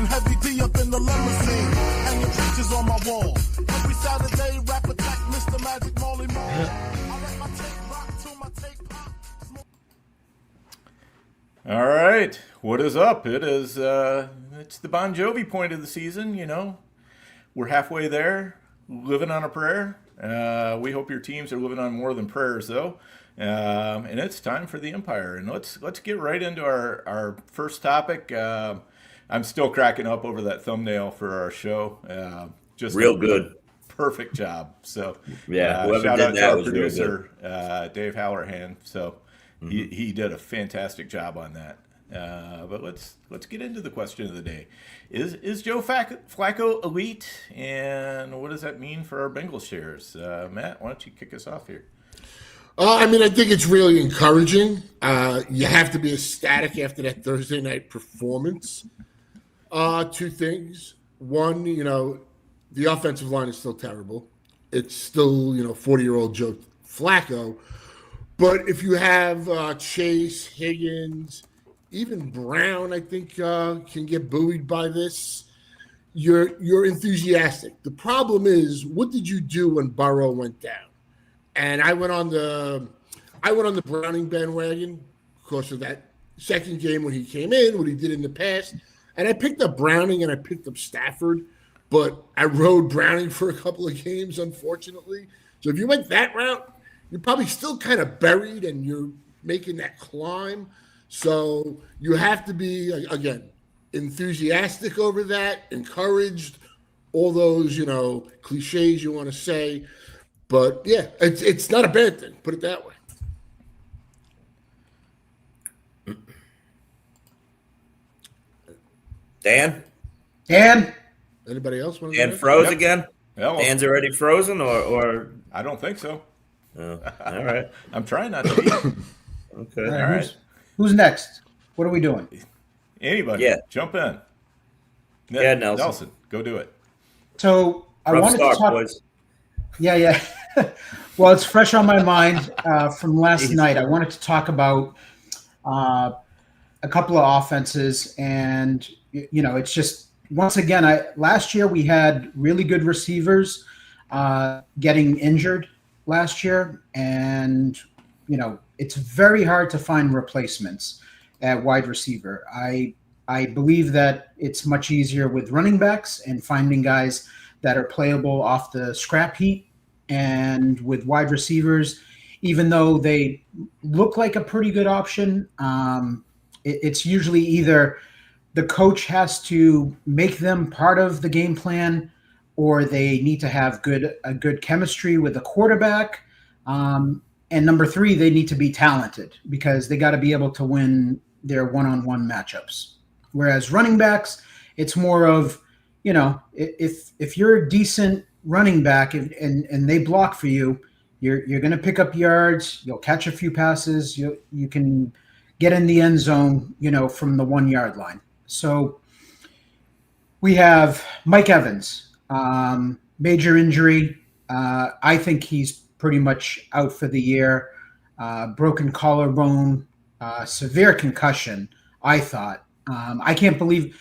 and Heavy D up in the limousine. Hanging pictures on my wall. Every Saturday, rap attack, Mr. Magic Molly Mall. I let my tape rock till my tape pop. All right, what is up? It's the Bon Jovi point of the season. We're halfway there, living on a prayer. We hope your teams are living on more than prayers, though. And it's time for the Empire. And let's get right into our first topic. I'm still cracking up over that thumbnail for our show. Just real good. Perfect job. So whoever shout did out that to our was producer, Dave Hallerhan. So he did a fantastic job on that. But let's get into the question of the day. Is Joe Flacco elite, and what does that mean for our Bengals shares? Matt, why don't you kick us off here? I think it's really encouraging. You have to be ecstatic after that Thursday night performance. Two things. One, the offensive line is still terrible. It's still, 40-year-old Joe Flacco. But if you have Chase, Higgins, even Brown, I think, can get buoyed by this. You're enthusiastic. The problem is, what did you do when Burrow went down? And I went on the Browning bandwagon because of that second game when he came in, what he did in the past. And I picked up Browning and I picked up Stafford, but I rode Browning for a couple of games, unfortunately. So if you went that route, you're probably still kind of buried and you're making that climb. So you have to be, again, enthusiastic over that, encouraged, all those, cliches you want to say. But, yeah, it's not a bad thing. Put it that way. Dan? Anybody else want to Dan froze again? Well, Dan's already frozen, or I don't think so. all right. I'm trying not to be. Okay. All right. Who's next? What are we doing? Anybody? Yeah. Jump in. Yeah, Nelson. Go do it. So I Rough wanted start, to talk. boys. Yeah. Well, it's fresh on my mind from last night. I wanted to talk about a couple of offenses, and it's just once again. Last year we had really good receivers getting injured last year, and it's very hard to find replacements at wide receiver. I believe that it's much easier with running backs and finding guys that are playable off the scrap heap. And with wide receivers, even though they look like a pretty good option, it's usually either the coach has to make them part of the game plan, or they need to have a good chemistry with the quarterback. And number three, they need to be talented because they got to be able to win their one-on-one matchups. Whereas running backs, it's more of, if you're a decent running back and they block for you, you're going to pick up yards. You'll catch a few passes. You can get in the end zone, from the 1 yard line. So we have Mike Evans, major injury. I think he's pretty much out for the year. Broken collarbone, severe concussion, I thought. I can't believe,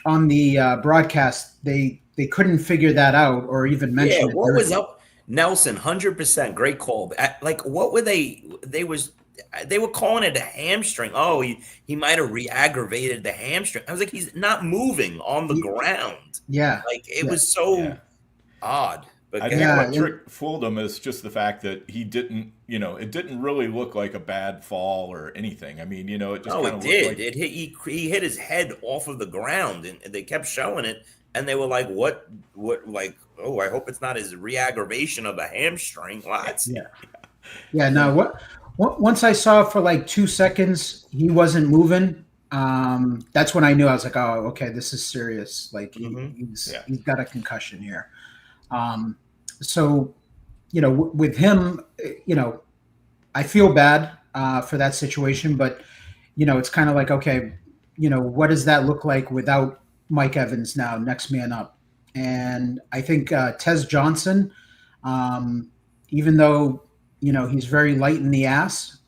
on the broadcast, they couldn't figure that out or even mention it. What was up? Nelson, 100%. Great call. What were they? They were calling it a hamstring. Oh, he might have re-aggravated the hamstring. I was like, he's not moving on the ground. Yeah. It was so odd. But I think what trick fooled him is just the fact that he didn't, it didn't really look like a bad fall or anything. I mean, it just kind of did. Like... He hit his head off of the ground, and they kept showing it, and they were like, what, oh, I hope it's not his re-aggravation of a hamstring. What? Yeah, no, once I saw for 2 seconds he wasn't moving, that's when I knew. I was like, oh, okay, this is serious. He's got a concussion here. So, with him, I feel bad for that situation, but, it's kind of like, okay, what does that look like without Mike Evans now, next man up? And I think Tez Johnson, even though, he's very light in the ass,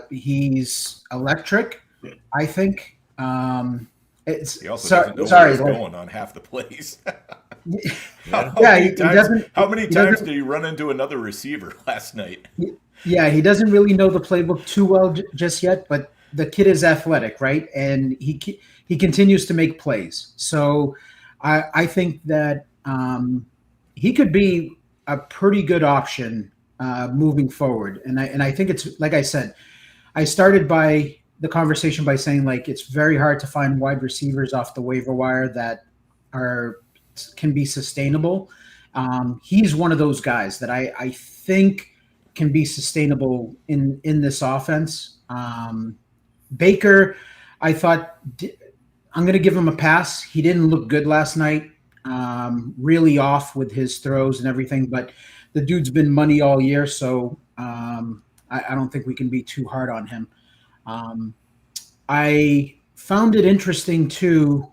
he's electric, I think. It's He also doesn't know where he's going on half the plays. How many times did he run into another receiver last night? Yeah, he doesn't really know the playbook too well just yet, but the kid is athletic, right? And he continues to make plays. So I think that he could be a pretty good option moving forward. And I think it's, like I said, I started by the conversation by saying, like, it's very hard to find wide receivers off the waiver wire that can be sustainable. He's one of those guys that I think can be sustainable in this offense. Baker, I thought, I'm going to give him a pass. He didn't look good last night, really off with his throws and everything, but the dude's been money all year, so I don't think we can be too hard on him. I found it interesting, too,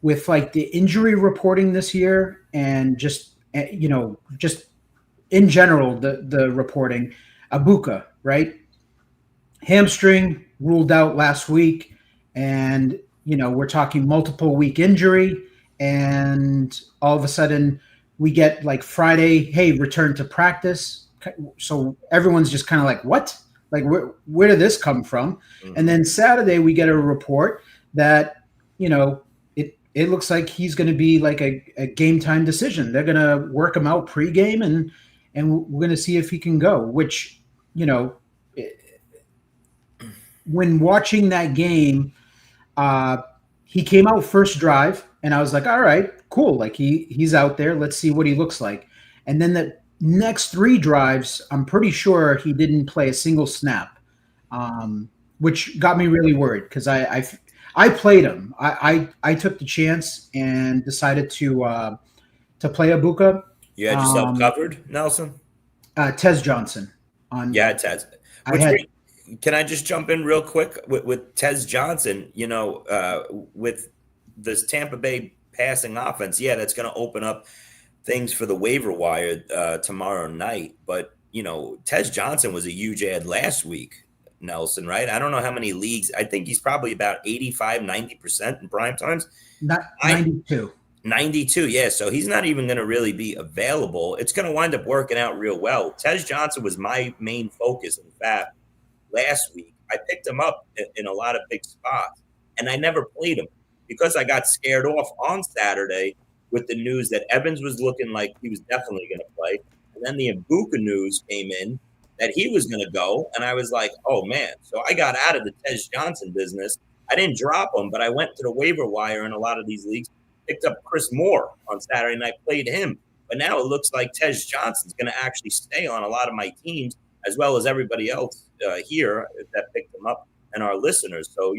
with like the injury reporting this year and just in general, the reporting. Abuka, right? Hamstring ruled out last week, and we're talking multiple week injury, and all of a sudden we get like Friday, hey, return to practice. So everyone's just kind of like, what? Like, where did this come from? Mm-hmm. And then Saturday we get a report that it looks like he's going to be like a game time decision. They're going to work him out pregame, and we're going to see if he can go, which, when watching that game, he came out first drive, and I was like, all right, cool. Like he's out there. Let's see what he looks like. And then the next 3 drives, I'm pretty sure he didn't play a single snap, which got me really worried because I played him. I took the chance and decided to play Abuka. You had yourself covered, Nelson? Tez Johnson. Tez. Can I just jump in real quick with Tez Johnson? With this Tampa Bay passing offense, that's going to open up things for the waiver wire tomorrow night. But, Tez Johnson was a huge ad last week, Nelson, right? I don't know how many leagues. I think he's probably about 85, 90% in prime times. Not 92. 92, yeah. So he's not even going to really be available. It's going to wind up working out real well. Tez Johnson was my main focus. In fact, last week, I picked him up in a lot of big spots, and I never played him because I got scared off on Saturday with the news that Evans was looking like he was definitely going to play. And then the Abuka news came in that he was going to go, and I was like, oh, man. So I got out of the Tez Johnson business. I didn't drop him, but I went to the waiver wire in a lot of these leagues, picked up Chris Moore on Saturday night, played him. But now it looks like Tez Johnson's going to actually stay on a lot of my teams, as well as everybody else here that picked him up and our listeners. So,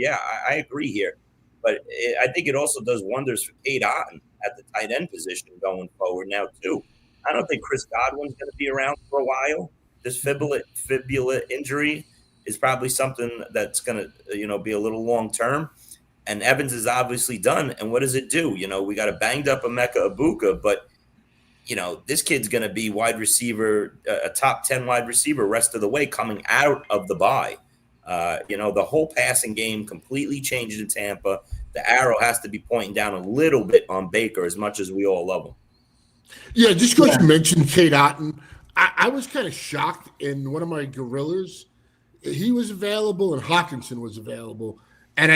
I agree here. But I think it also does wonders for Cade Otton at the tight end position going forward now, too. I don't think Chris Godwin's going to be around for a while. This fibula injury is probably something that's going to, be a little long-term. And Evans is obviously done. And what does it do? We got a banged up Emeka Abuka, but, this kid's going to be wide receiver, a top 10 wide receiver rest of the way coming out of the bye. The whole passing game completely changed in Tampa. The arrow has to be pointing down a little bit on Baker as much as we all love him. Yeah, just because you mentioned Cade Otton, I was kind of shocked in one of my gorillas. He was available and Hawkinson was available. And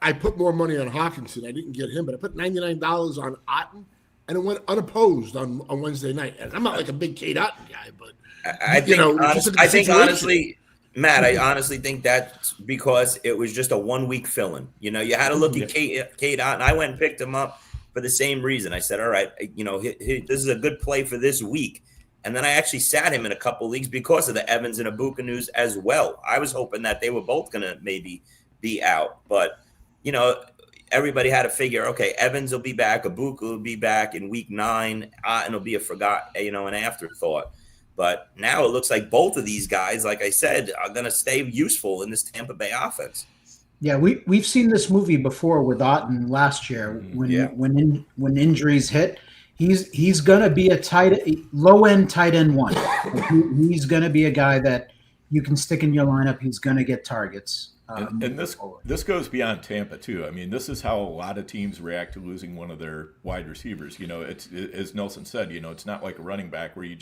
I put more money on Hawkinson. I didn't get him, but I put $99 on Otton, and it went unopposed on Wednesday night. And I'm not like a big Cade Otton guy, but I think honestly, Matt, I honestly think that's because it was just a 1 week fill-in. You had to look at Cade Otton. I went and picked him up for the same reason. I said, all right, this is a good play for this week. And then I actually sat him in a couple leagues because of the Evans and Abuka news as well. I was hoping that they were both going to maybe be out. But, everybody had to figure, okay, Evans will be back, Abuka will be back in week 9, and it'll be an afterthought. But now it looks like both of these guys, like I said, are going to stay useful in this Tampa Bay offense. Yeah, we've seen this movie before with Otton last year when injuries hit. He's going to be a low end tight end 1. He's going to be a guy that you can stick in your lineup. He's going to get targets. And this goes beyond Tampa too. I mean, this is how a lot of teams react to losing one of their wide receivers. It's as Nelson said. It's not like a running back where you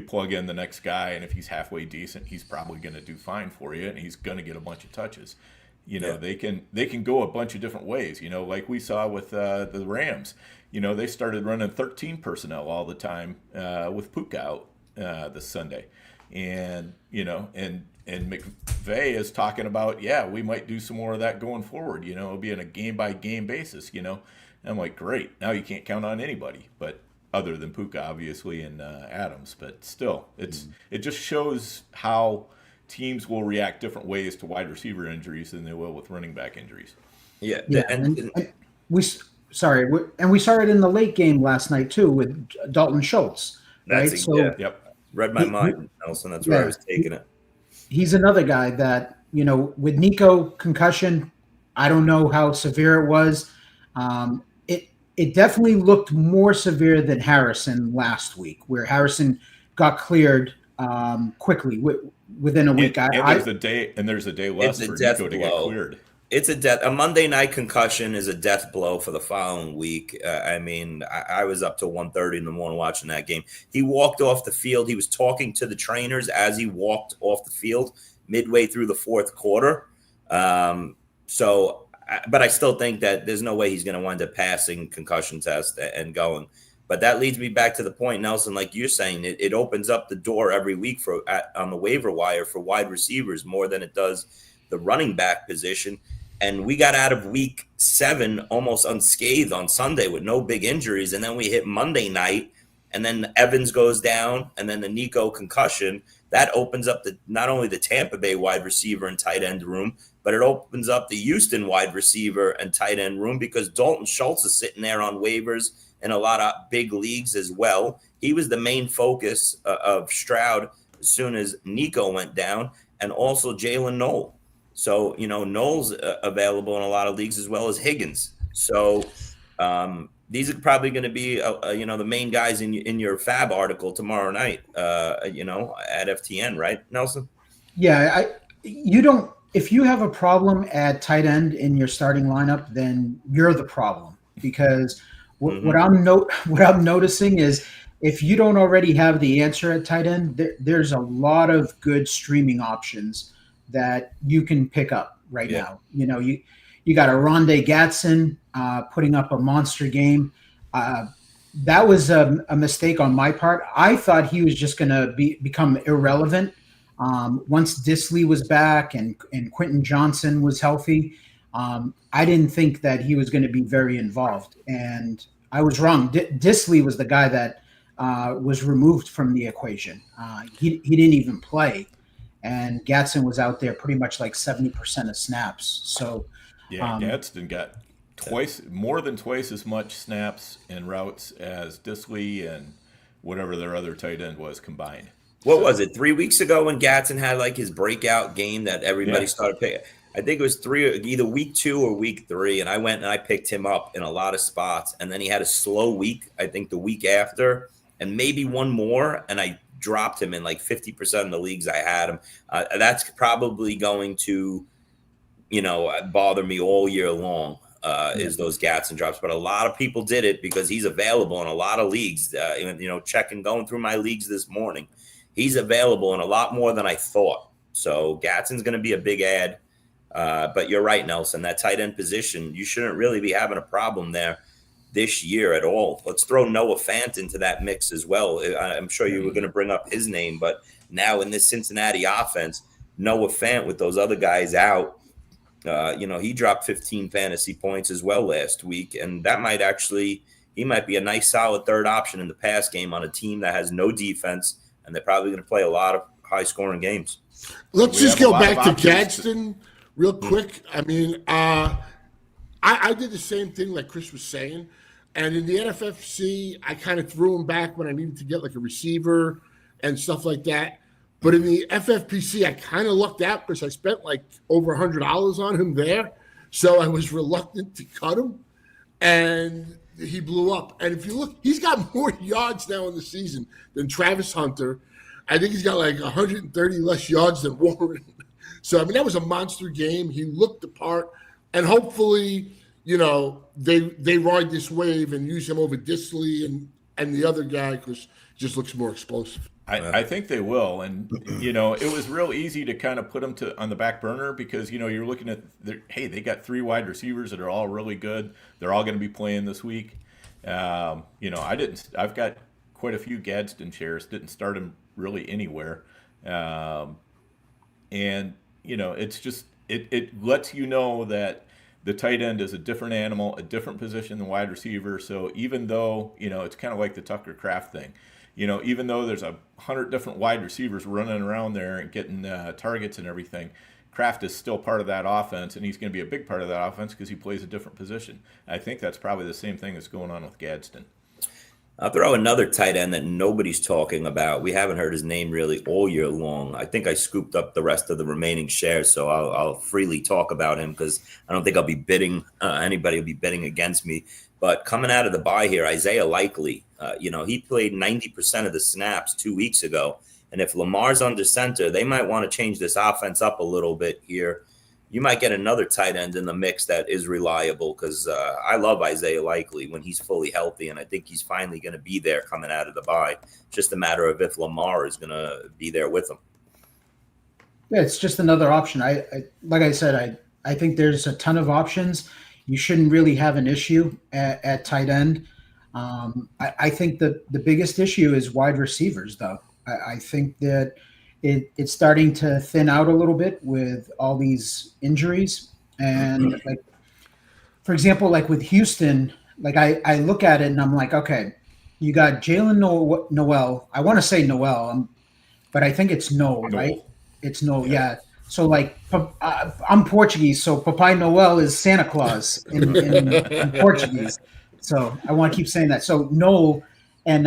plug in the next guy, and if he's halfway decent, he's probably going to do fine for you, and he's going to get a bunch of touches. They can go a bunch of different ways. Like we saw with the Rams. They started running 13 personnel all the time with Puka out this Sunday, and McVay is talking about, we might do some more of that going forward. It'll be on a game by game basis. And I'm like, great. Now you can't count on anybody, but other than Puka, obviously, and Adams. But still, it just shows how teams will react different ways to wide receiver injuries than they will with running back injuries. Yeah, and we saw it in the late game last night too with Dalton Schultz. Right? Read my mind, Nelson. That's where I was taking it. He's another guy that, with Nico concussion, I don't know how severe it was. It definitely looked more severe than Harrison last week, where Harrison got cleared quickly within a week. There's a day less for Nico to get cleared. It's a Monday night concussion is a death blow for the following week. I was up till 1:30 in the morning watching that game. He walked off the field. He was talking to the trainers as he walked off the field midway through the fourth quarter. But I still think that there's no way he's going to wind up passing concussion test and going. But that leads me back to the point, Nelson, like you're saying, it opens up the door every week on the waiver wire for wide receivers more than it does the running back position. And we got out of week 7 almost unscathed on Sunday with no big injuries. And then we hit Monday night, and then Evans goes down, and then the Nico concussion. That opens up not only the Tampa Bay wide receiver and tight end room, but it opens up the Houston wide receiver and tight end room because Dalton Schultz is sitting there on waivers in a lot of big leagues as well. He was the main focus of Stroud as soon as Nico went down, and also Jalen Noel. So, Noel's available in a lot of leagues as well as Higgins. So these are probably going to be, the main guys in your Fab article tomorrow night, at FTN, right, Nelson? Yeah, if you have a problem at tight end in your starting lineup, then you're the problem because what I'm noticing is if you don't already have the answer at tight end, there's a lot of good streaming options that you can pick up right now. You got Oronde Gadsden putting up a monster game. That was a mistake on my part. I thought he was just going to become irrelevant once Disley was back and Quentin Johnson was healthy. I didn't think that he was going to be very involved, and I was wrong. Disley was the guy that was removed from the equation. He didn't even play. And Gadsden was out there pretty much like 70% of snaps. So, Gadsden got more than twice as much snaps and routes as Disley and whatever their other tight end was combined. What was it? 3 weeks ago when Gadsden had like his breakout game that everybody started picking. I think it was either week 2 or week 3, and I went and I picked him up in a lot of spots. And then he had a slow week, I think the week after, and maybe one more, and I dropped him in like 50% of the leagues I had him. That's probably going to, bother me all year long is those Gadsden drops. But a lot of people did it because he's available in a lot of leagues. Going through my leagues this morning, he's available in a lot more than I thought. So Gadsden's going to be a big add. But you're right, Nelson, that tight end position, you shouldn't really be having a problem there this year at all. Let's throw Noah Fant into that mix as well. I'm sure you were going to bring up his name, but now in this Cincinnati offense, Noah Fant with those other guys out, he dropped 15 fantasy points as well last week, and that he might be a nice solid third option in the pass game on a team that has no defense, and they're probably going to play a lot of high-scoring games. Let's just go back to Gadsden real quick. I mean, I did the same thing like Chris was saying. And in the NFFC, I kind of threw him back when I needed to get like a receiver and stuff like that. But in the FFPC, I kind of lucked out because I spent like over $100 on him there. So I was reluctant to cut him. And he blew up. And if you look, he's got more yards now in the season than Travis Hunter. I think he's got like 130 less yards than Warren. So, I mean, that was a monster game. He looked the part, and hopefully, they ride this wave and use him over Disley and the other guy because he just looks more explosive. I think they will, and it was real easy to kind of put them on the back burner because you're looking at they got 3 wide receivers that are all really good. They're all going to be playing this week. I've got quite a few Gadsden shares. Didn't start them really anywhere, and it's just it lets you know that the tight end is a different animal, a different position than wide receiver. So even though it's kind of like the Tucker Kraft thing. Even though there's 100 different wide receivers running around there and getting targets and everything, Kraft is still part of that offense, and he's going to be a big part of that offense because he plays a different position. I think that's probably the same thing that's going on with Gadsden. I'll throw another tight end that nobody's talking about. We haven't heard his name really all year long. I think I scooped up the rest of the remaining shares, so I'll freely talk about him because I don't think I'll be bidding. Anybody will be bidding against me. But coming out of the bye here, Isaiah Likely, he played 90% of the snaps 2 weeks ago. And if Lamar's under center, they might want to change this offense up a little bit here. You might get another tight end in the mix that is reliable because I love Isaiah Likely when he's fully healthy, and I think he's finally going to be there coming out of the bye. Just a matter of if Lamar is going to be there with him. Yeah, it's just another option. I like I said, I think there's a ton of options. You shouldn't really have an issue at tight end. I think the biggest issue is wide receivers, though. I think that it's starting to thin out a little bit with all these injuries. And, like, for example, like with Houston, like I look at it and I'm like, okay, you got Jalen Noel. I want to say Noel, but I think it's Noel, right? It's Noel, yeah. So, like, I'm Portuguese, so Papai Noel is Santa Claus in Portuguese. So I want to keep saying that. So Noel and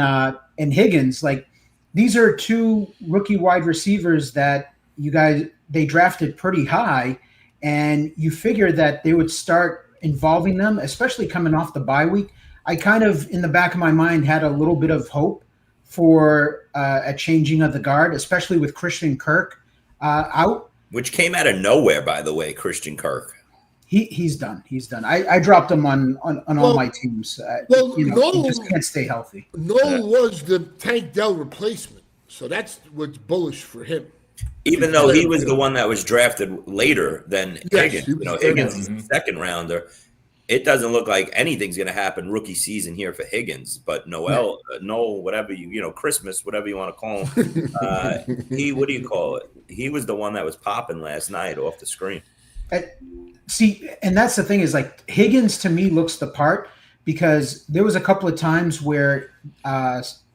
Higgins, like, these are 2 rookie wide receivers that they drafted pretty high, and you figure that they would start involving them, especially coming off the bye week. I kind of, in the back of my mind, had a little bit of hope for a changing of the guard, especially with Christian Kirk out. Which came out of nowhere, by the way, Christian Kirk. He's done. He's done. I dropped him on all my teams. He just can't stay healthy. Noel was the Tank Dell replacement, so that's what's bullish for him. Even though he was the one that was drafted later than Yes, Higgins. Higgins is a second rounder. It doesn't look like anything's going to happen rookie season here for Higgins. But Noel, whatever Christmas, whatever you want to call him, what do you call it? He was the one that was popping last night off the screen. See, and that's the thing is, like, Higgins to me looks the part because there was a couple of times where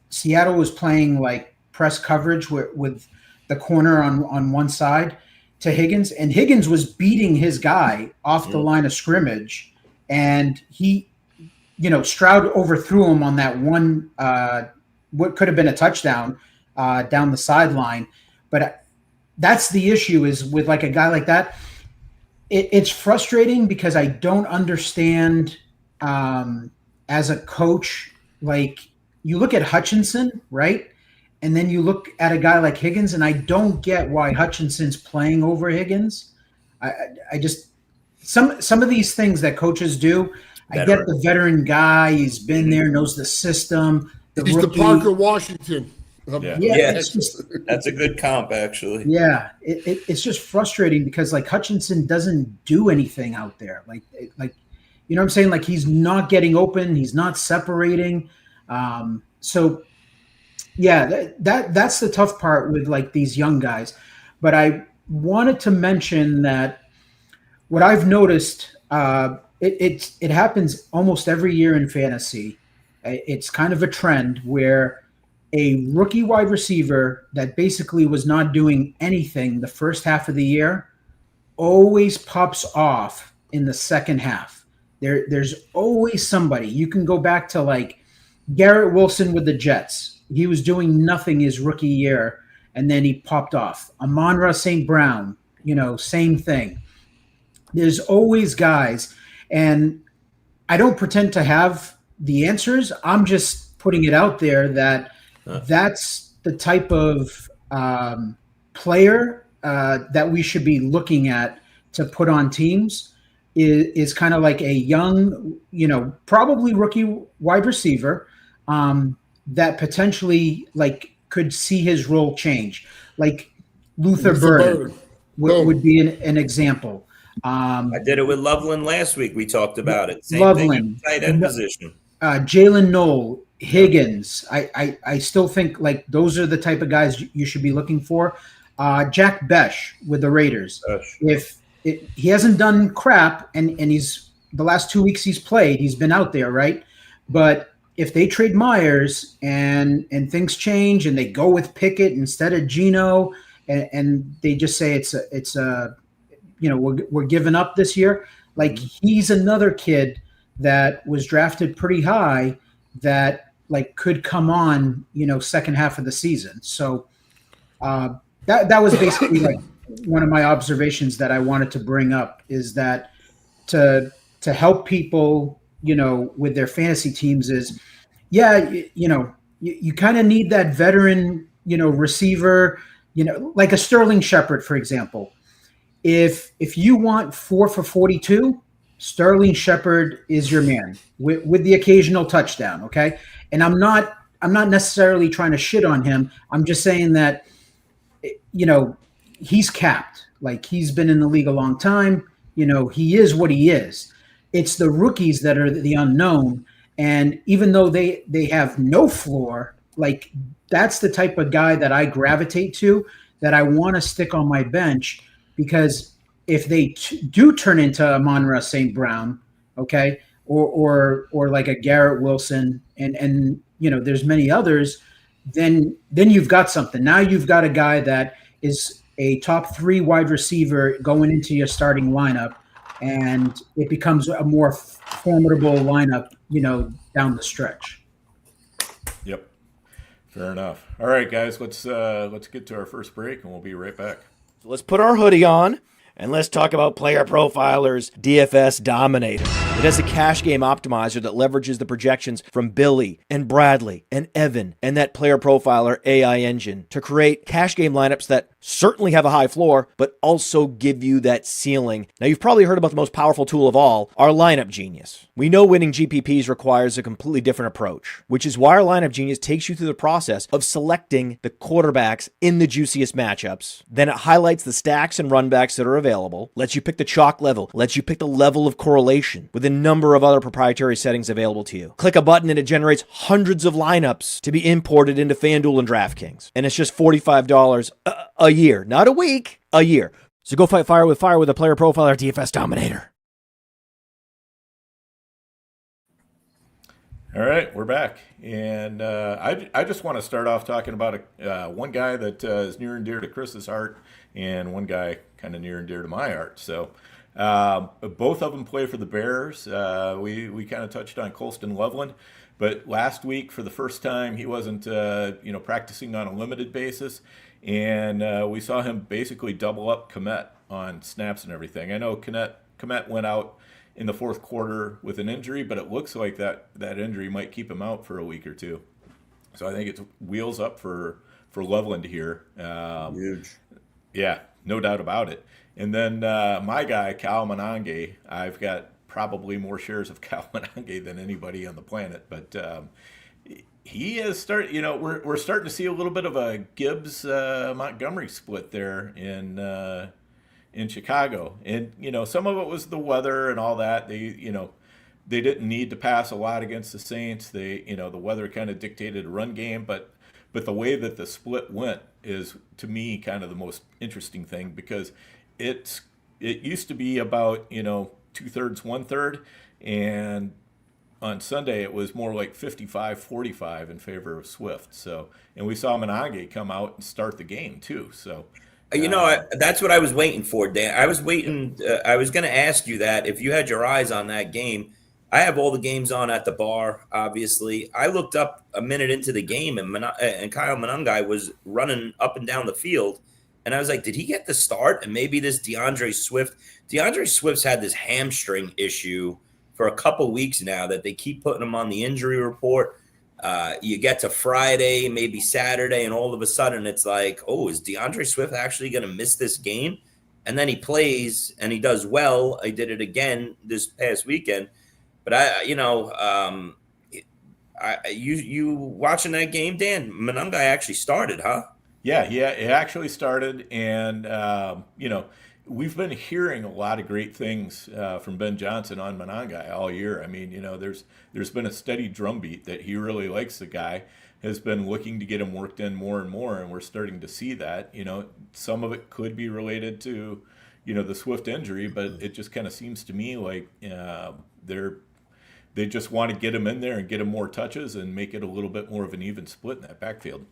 Seattle was playing like press coverage with the corner on one side to Higgins, and Higgins was beating his guy off the line of scrimmage, and he, Stroud overthrew him on that one, what could have been a touchdown down the sideline. But that's the issue is with like a guy like that. It's frustrating because I don't understand as a coach, like you look at Hutchinson, right? And then you look at a guy like Higgins, and I don't get why Hutchinson's playing over Higgins. I just some of these things that coaches do, I get the veteran guy, he's been there, knows the system. He's rookie. The Parker Washington. That's a good comp, actually. Yeah, it's just frustrating because like Hutchinson doesn't do anything out there. Like you know what I'm saying? Like he's not getting open, he's not separating. So yeah, that's the tough part with like these young guys. But I wanted to mention that what I've noticed, it happens almost every year in fantasy. It's kind of a trend where a rookie wide receiver that basically was not doing anything the first half of the year always pops off in the second half. There's always somebody. You can go back to like Garrett Wilson with the Jets. He was doing nothing his rookie year, and then he popped off. Amon-Ra St. Brown, same thing. There's always guys, and I don't pretend to have the answers. I'm just putting it out there that that's the type of player that we should be looking at to put on teams is kind of like a young, probably rookie wide receiver that potentially like could see his role change. Like Luther Burden would be an example. I did it with Loveland last week. We talked about it. Same Loveland, thing, tight end position. Jalen Knoll, Higgins. I still think like those are the type of guys you should be looking for. Jack Besh with the Raiders. He hasn't done crap, and he's the last 2 weeks he's played, he's been out there, right? But if they trade Myers and things change and they go with Pickett instead of Geno, and they just say we're giving up this year, like he's another kid that was drafted pretty high that like could come on, second half of the season. So that was basically like one of my observations that I wanted to bring up, is that to help people, with their fantasy teams is, you kind of need that veteran, receiver, like a Sterling Shepard, for example. If you want 4 for 42, Sterling Shepard is your man with the occasional touchdown. Okay. And I'm not necessarily trying to shit on him. I'm just saying that, he's capped. Like, he's been in the league a long time. He is what he is. It's the rookies that are the unknown. And even though they have no floor, like that's the type of guy that I gravitate to, that I want to stick on my bench, because if they do turn into Amon-Ra St. Brown, okay, or like a Garrett Wilson, and there's many others, then you've got something. Now you've got a guy that is a top 3 wide receiver going into your starting lineup, and it becomes a more formidable lineup, down the stretch. Yep. Fair enough. All right, guys, let's get to our first break, and we'll be right back. So let's put our hoodie on, and let's talk about Player Profiler's DFS Dominator. It has a cash game optimizer that leverages the projections from Billy and Bradley and Evan and that Player Profiler AI engine to create cash game lineups that certainly have a high floor, but also give you that ceiling. Now, you've probably heard about the most powerful tool of all, our Lineup Genius. We know winning GPPs requires a completely different approach, which is why our Lineup Genius takes you through the process of selecting the quarterbacks in the juiciest matchups. Then it highlights the stacks and runbacks that are available, lets you pick the chalk level, lets you pick the level of correlation with a number of other proprietary settings available to you. Click a button and it generates hundreds of lineups to be imported into FanDuel and DraftKings. And it's just $45 a year, not a week, a year. So go fight fire with a Player Profiler DFS Dominator. All right, we're back, and I just want to start off talking about one guy that is near and dear to Chris's heart, and one guy kind of near and dear to my heart. So both of them play for the Bears. We kind of touched on Colston Loveland, but last week for the first time he wasn't practicing on a limited basis, and we saw him basically double up Kmet on snaps and everything. I know Kmet went out in the fourth quarter with an injury, but it looks like that injury might keep him out for a week or two. So I think it's wheels up for Loveland here. Huge. Yeah, no doubt about it. And then my guy, Cal Monange, I've got probably more shares of Cal Monange than anybody on the planet, but he has started, we're starting to see a little bit of a Gibbs Montgomery split there in Chicago. And, some of it was the weather and all that. They didn't need to pass a lot against the Saints. The weather kind of dictated a run game, but the way that the split went is, to me, kind of the most interesting thing, because it used to be about, 2/3, 1/3, and on Sunday it was more like 55-45 in favor of Swift. So, and we saw Monange come out and start the game too. So, that's what I was waiting for, Dan. I was waiting. I was going to ask you that if you had your eyes on that game. I have all the games on at the bar, obviously. I looked up a minute into the game, and Kyle Monange was running up and down the field. And I was like, did he get the start? And maybe this DeAndre Swift's had this hamstring issue for a couple weeks now that they keep putting him on the injury report. You get to Friday, maybe Saturday, and all of a sudden it's like, oh, is DeAndre Swift actually going to miss this game? And then he plays and he does well. I did it again this past weekend. But you watching that game, Dan? Monangai actually started, huh? Yeah, it actually started, and we've been hearing a lot of great things from Ben Johnson on Monangai all year. I mean, there's been a steady drumbeat that he really likes the guy, has been looking to get him worked in more and more, and we're starting to see that. Some of it could be related to, the Swift injury, but it just kind of seems to me like they just want to get him in there and get him more touches and make it a little bit more of an even split in that backfield.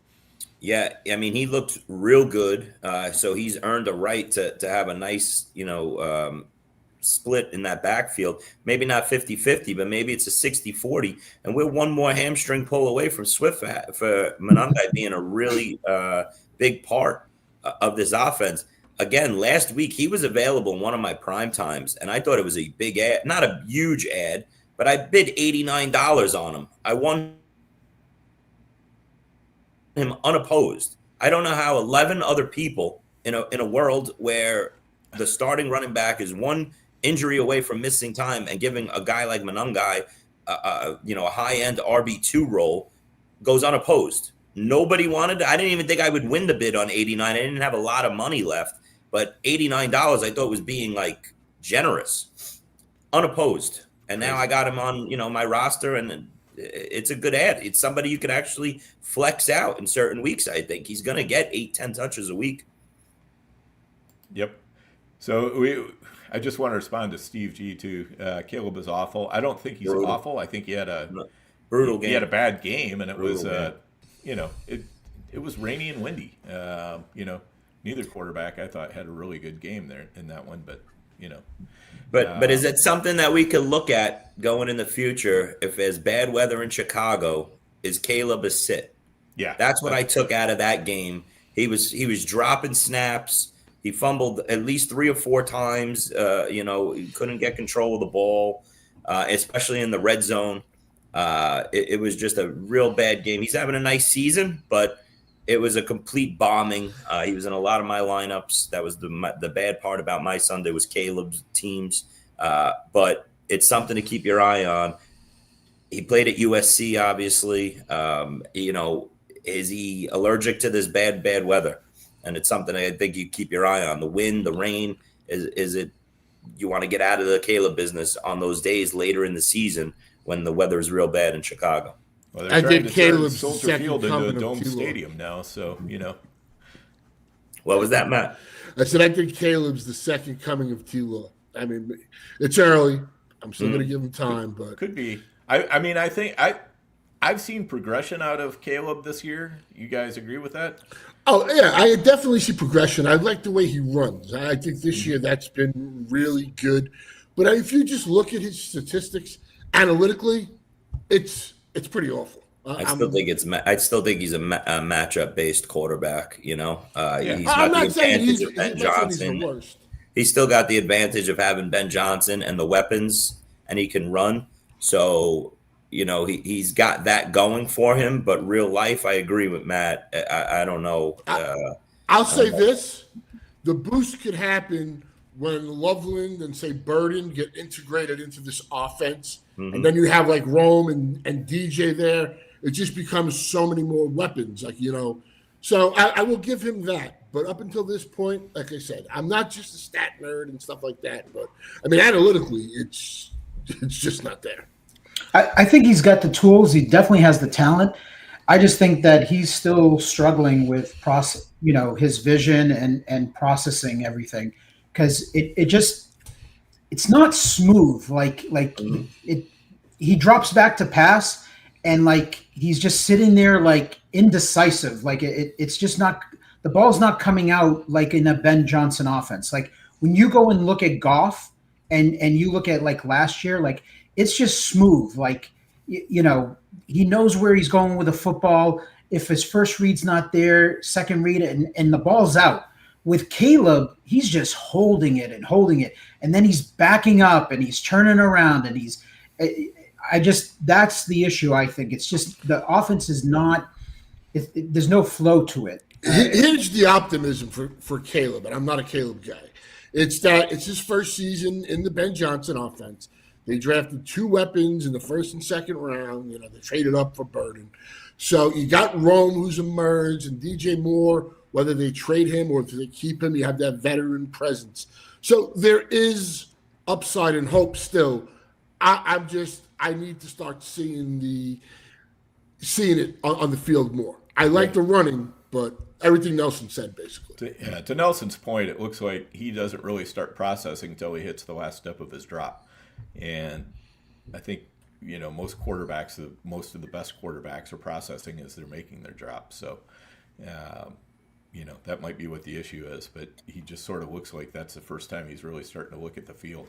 Yeah, I mean, he looked real good. So he's earned a right to have a nice, split in that backfield. Maybe not 50-50, but maybe it's a 60-40. And we're one more hamstring pull away from Swift for Monangai being a really big part of this offense. Again, last week he was available in one of my prime times, and I thought it was a big ad, not a huge ad, but I bid $89 on him. I won him unopposed. I don't know how 11 other people in a world where the starting running back is one injury away from missing time and giving a guy like Monangai a high-end RB2 role goes unopposed. Nobody wanted it. I didn't even think I would win the bid on 89. I didn't have a lot of money left, but $89 I thought was being like generous, unopposed. And now I got him on, my roster, and it's a good ad. It's somebody you could actually flex out in certain weeks. I think he's going to get 8-10 touches a week. Yep. So I just want to respond to Steve G too. Caleb is awful. I don't think he's awful. I think he had a brutal game. He had a bad game, and it was game. it was rainy and windy. Neither quarterback I thought had a really good game there in that one, but But is it something that we could look at going in the future if there's bad weather in Chicago? Is Caleb a sit? Yeah, that's what I took out of that game. He was dropping snaps. He fumbled at least 3 or 4 times. He couldn't get control of the ball, especially in the red zone. It was just a real bad game. He's having a nice season, but it was a complete bombing. He was in a lot of my lineups. That was the bad part about my Sunday was Caleb's teams. But it's something to keep your eye on. He played at USC, obviously. Is he allergic to this bad weather? And it's something I think you keep your eye on. The wind, the rain. Is it you want to get out of the Caleb business on those days later in the season when the weather is real bad in Chicago? Well, I think Caleb's Soldier Field into a dome stadium now, so What was that, Matt? I said I think Caleb's the second coming of T-Law. I mean, it's early. I'm still going to give him time, but could be. I think I've seen progression out of Caleb this year. You guys agree with that? Oh yeah, I definitely see progression. I like the way he runs. I think this year that's been really good. But if you just look at his statistics analytically, it's pretty awful. I still think he's a matchup based quarterback. He's got I'm not saying he's the worst. He's still got the advantage of having Ben Johnson and the weapons, and he can run. So he's got that going for him. But real life, I agree with Matt. I don't know. I'll say this: the boost could happen when Loveland and say Burden get integrated into this offense. And then you have like Rome and DJ there. It just becomes so many more weapons, So I will give him that. But up until this point, like I said, I'm not just a stat nerd and stuff like that. But I mean, analytically, it's just not there. I think he's got the tools. He definitely has the talent. I just think that he's still struggling with his vision and processing everything, because it's not smooth. He drops back to pass, and he's just sitting there indecisive. It's just not, the ball's not coming out like in a Ben Johnson offense. When you go and look at Goff and you look at last year, it's just smooth. He knows where he's going with the football. If his first read's not there, second read, and the ball's out. With Caleb, he's just holding it, and then he's backing up and he's turning around, and that's the issue. I think it's just the offense is not. There's no flow to it. Here's the optimism for Caleb, and I'm not a Caleb guy. It's that it's his first season in the Ben Johnson offense. They drafted 2 weapons in the first and second round. You know, they traded up for Burden. So you got Rome, who's emerged, and DJ Moore, whether they trade him or if they keep him, you have that veteran presence. So there is upside and hope still. I need to start seeing it on the field more. I like the running, but everything Nelson said, basically. To Nelson's point, it looks like he doesn't really start processing until he hits the last step of his drop. And I think, you know, most of the best quarterbacks are processing as they're making their drop. So, you know, that might be what the issue is. But he just sort of looks like that's the first time he's really starting to look at the field.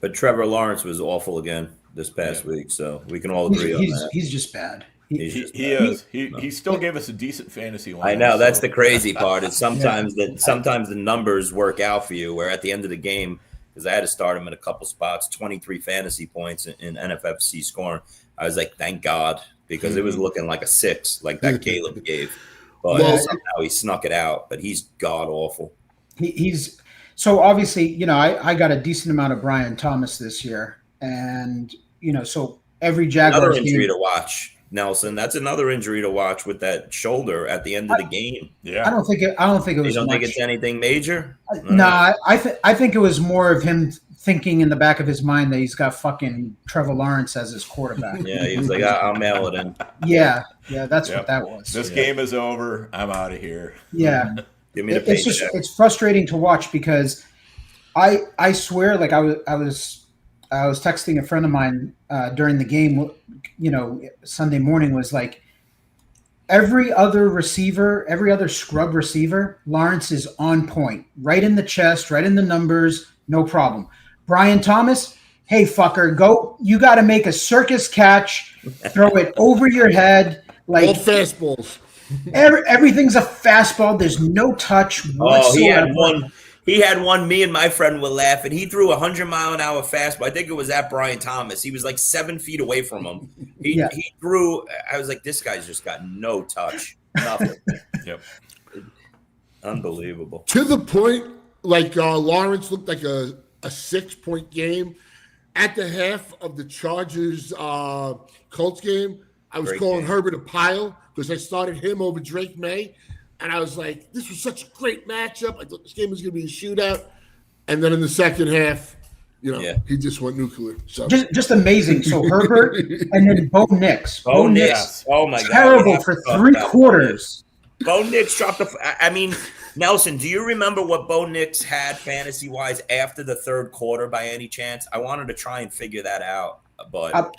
But Trevor Lawrence was awful again this past week, so we can all agree on that. He's just bad. He still gave us a decent fantasy line. I know, that's the crazy part. Is sometimes the numbers work out for you. Where at the end of the game, because I had to start him in a couple spots, 23 fantasy points in NFFC scoring. I was like, thank God, because it was looking like a 6, like that Caleb gave. But somehow he snuck it out. But he's god awful. He's so obviously, you know, I got a decent amount of Brian Thomas this year, and you know, so every Jaguars another injury to watch, Nelson. That's another injury to watch with that shoulder at the end of the game. Yeah, I don't think it was. You don't think it's anything major? No, I think it was more of him thinking in the back of his mind that he's got fucking Trevor Lawrence as his quarterback. Yeah, he was like, I'll mail it in. Yeah, that's what that was. This game is over. I'm out of here. Yeah. Give me the paycheck. It's frustrating to watch because I swear, like I was texting a friend of mine during the game, you know, Sunday morning, was like every other scrub receiver, Lawrence is on point, right in the chest, right in the numbers, no problem. Brian Thomas, hey fucker, go! You got to make a circus catch, throw it over your head, like all fastballs. Everything's a fastball. There's no touch whatsoever. Oh, he had one. Me and my friend were laughing. He threw 100-mile-an-hour fastball. I think it was at Brian Thomas. He was like 7 feet away from him. He threw. I was like, this guy's just got no touch. Nothing. Yep. Unbelievable. To the point, like Lawrence looked like a 6-point game. At the half of the Chargers Colts game, I was calling Herbert a pile because I started him over Drake May. And I was like, this was such a great matchup. I thought this game was going to be a shootout. And then in the second half, you know, he just went nuclear. So just amazing. So Herbert and then Bo Nix. Bo Nix. Oh, my God. Terrible for 3 quarters. Bo Nix dropped I mean, Nelson, do you remember what Bo Nix had fantasy-wise after the third quarter by any chance? I wanted to try and figure that out, but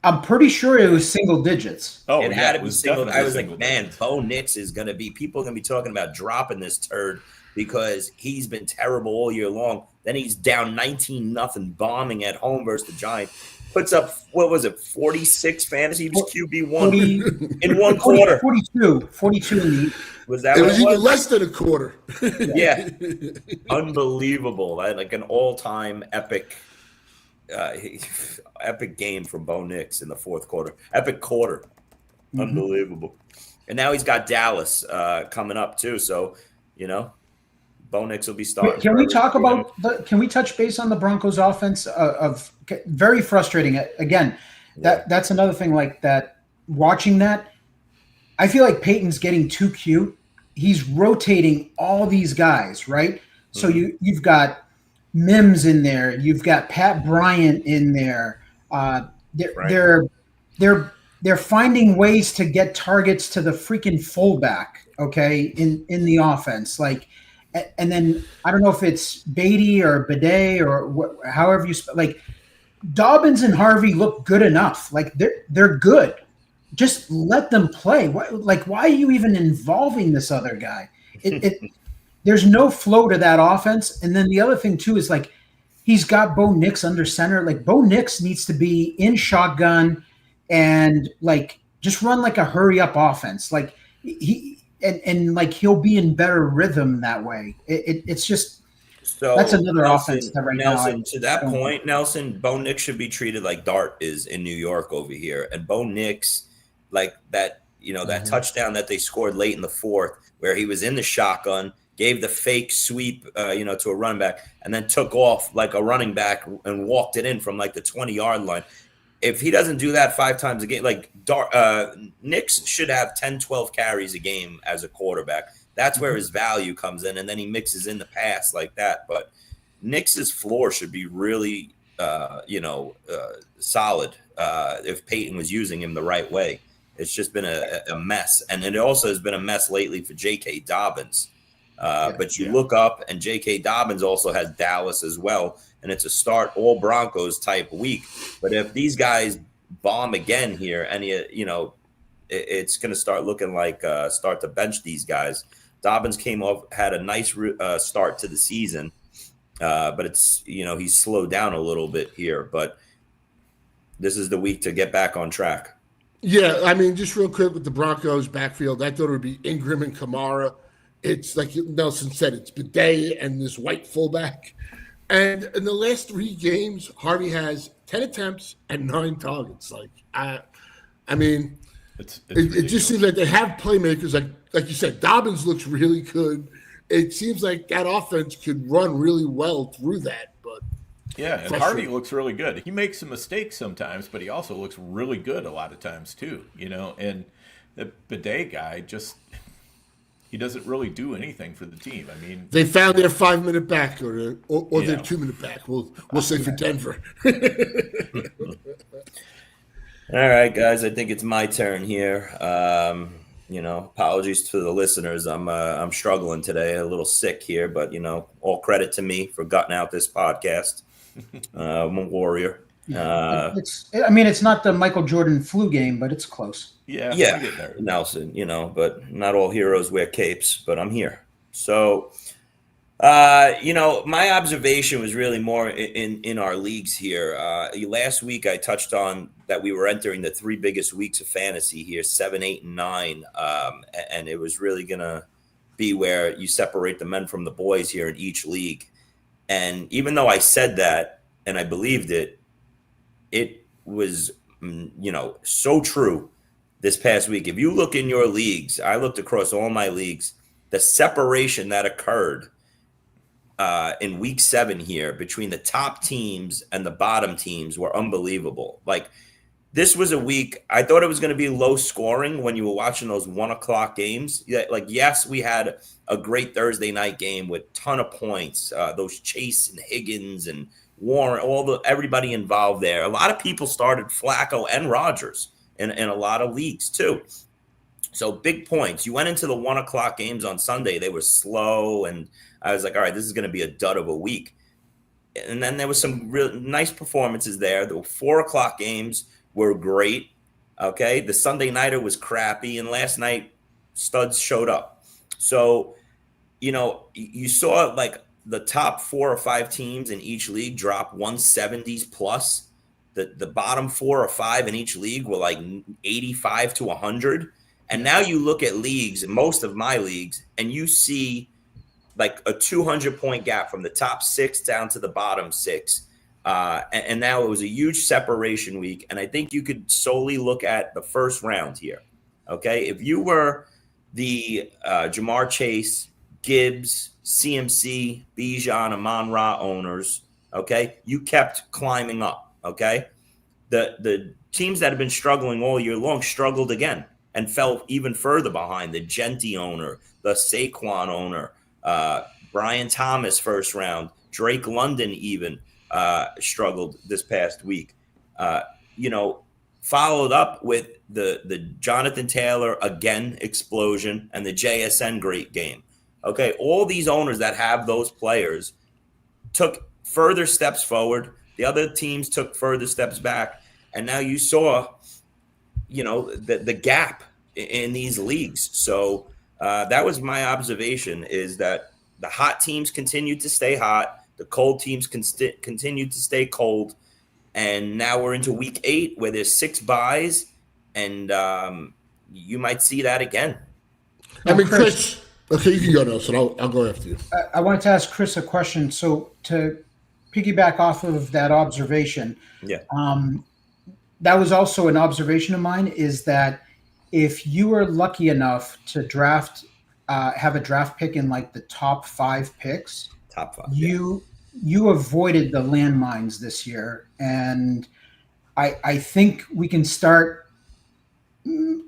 I'm pretty sure it was single digits. Oh, it had to be single. I was like, man, Bo Nix is going to be – people are going to be talking about dropping this turd because he's been terrible all year long. Then he's down 19-0, bombing at home versus the Giants. Puts up, what was it, 46 fantasy? He was QB1 in one quarter. 42 in the – Was that it what was even less than a quarter. Yeah. Unbelievable. Like an all-time epic game from Bo Nix in the fourth quarter. Epic quarter. Unbelievable. And now he's got Dallas coming up too. So, you know, Bo Nix will be starting. Can we talk about can we touch base on the Broncos offense of very frustrating. Again, that's another thing like that. Watching that, I feel like Peyton's getting too cute. He's rotating all these guys, right? So you've got Mims in there. You've got Pat Bryant in there. They're finding ways to get targets to the freaking fullback, okay, in the offense. Like, and then I don't know if it's Beatty or Bidet or however you like. Dobbins and Harvey look good enough. Like they're good. Just let them play. Why are you even involving this other guy? There's no flow to that offense. And then the other thing too is like he's got Bo Nix under center. Like Bo Nix needs to be in shotgun and like just run like a hurry up offense. Like he'll be in better rhythm that way. It's just So That's another offense that right now Nelson, to that don't- point, Nelson, Bo Nix should be treated like Dart is in New York over here. And Bo Nix, like that, that touchdown that they scored late in the fourth, where he was in the shotgun, gave the fake sweep, to a running back, and then took off like a running back and walked it in from like the 20-yard line. If he doesn't do that 5 times a game, like Nix should have 10, 12 carries a game as a quarterback. That's where his value comes in, and then he mixes in the pass like that. But Nix's floor should be really, solid if Peyton was using him the right way. It's just been a mess, and it also has been a mess lately for J.K. Dobbins. But you look up, and J.K. Dobbins also has Dallas as well, and it's a start all Broncos type week. But if these guys bomb again here, and it's going to start looking like start to bench these guys. Dobbins came off, had a nice start to the season, but it's he's slowed down a little bit here. But this is the week to get back on track. Yeah, I mean, just real quick with the Broncos backfield, I thought it would be Ingram and Kamara. It's like Nelson said, it's Bidet and this white fullback. And in the last 3 games, Harvey has 10 attempts and 9 targets. Like, I mean, it just seems like they have playmakers. Like you said, Dobbins looks really good. It seems like that offense could run really well through that. But yeah, and Harvey looks really good. He makes some mistakes sometimes, but he also looks really good a lot of times too. And the Bidet guy he doesn't really do anything for the team. I mean, they found their 5-minute back or their 2-minute back. We'll say for Denver. All right, guys, I think it's my turn here. Apologies to the listeners. I'm struggling today, a little sick here, but all credit to me for gutting out this podcast. I'm a warrior. It's not the Michael Jordan flu game, but it's close. Yeah, Nelson. But not all heroes wear capes. But I'm here. So, my observation was really more in our leagues here. Last week I touched on that we were entering the 3 biggest weeks of fantasy here, 7, 8, and 9, and it was really gonna be where you separate the men from the boys here in each league. And even though I said that and I believed it, it was so true this past week. If you look in your leagues, I looked across all my leagues, the separation that occurred in week 7 here between the top teams and the bottom teams were unbelievable. Like, this was a week, I thought it was going to be low scoring when you were watching those 1:00 games. Like, yes, we had a great Thursday night game with a ton of points. Those Chase and Higgins and Warren, everybody involved there. A lot of people started Flacco and Rodgers in a lot of leagues too. So big points. You went into the 1:00 games on Sunday. They were slow, and I was like, all right, this is going to be a dud of a week. And then there was some real nice performances there. The 4:00 games were great. Okay. The Sunday nighter was crappy. And last night, studs showed up. So, you saw like the top 4 or 5 teams in each league drop 170s plus. The bottom 4 or 5 in each league were like 85 to 100. And now you look at leagues, most of my leagues, and you see like a 200-point gap from the top 6 down to the bottom 6. And now it was a huge separation week. And I think you could solely look at the first round here. Okay. If you were the Jamar Chase, Gibbs, CMC, Bijan, Amon-Ra owners, okay, you kept climbing up. Okay. The teams that have been struggling all year long struggled again and fell even further behind. The Genti owner, the Saquon owner, Brian Thomas first round, Drake London even struggled this past week. Followed up with the Jonathan Taylor again explosion and the JSN great game. Okay, all these owners that have those players took further steps forward. The other teams took further steps back, and now you saw, the gap in these leagues. So that was my observation: is that the hot teams continued to stay hot, the cold teams continued to stay cold, and now we're into week 8 where there's 6 buys, and you might see that again. I mean, Chris, Okay, you can go, Nelson. I'll go after you. I wanted to ask Chris a question. So to piggyback off of that observation, Yeah. That was also an observation of mine, is that if you were lucky enough to have a draft pick in like the top 5 picks, Top 5. you avoided the landmines this year. And I think we can start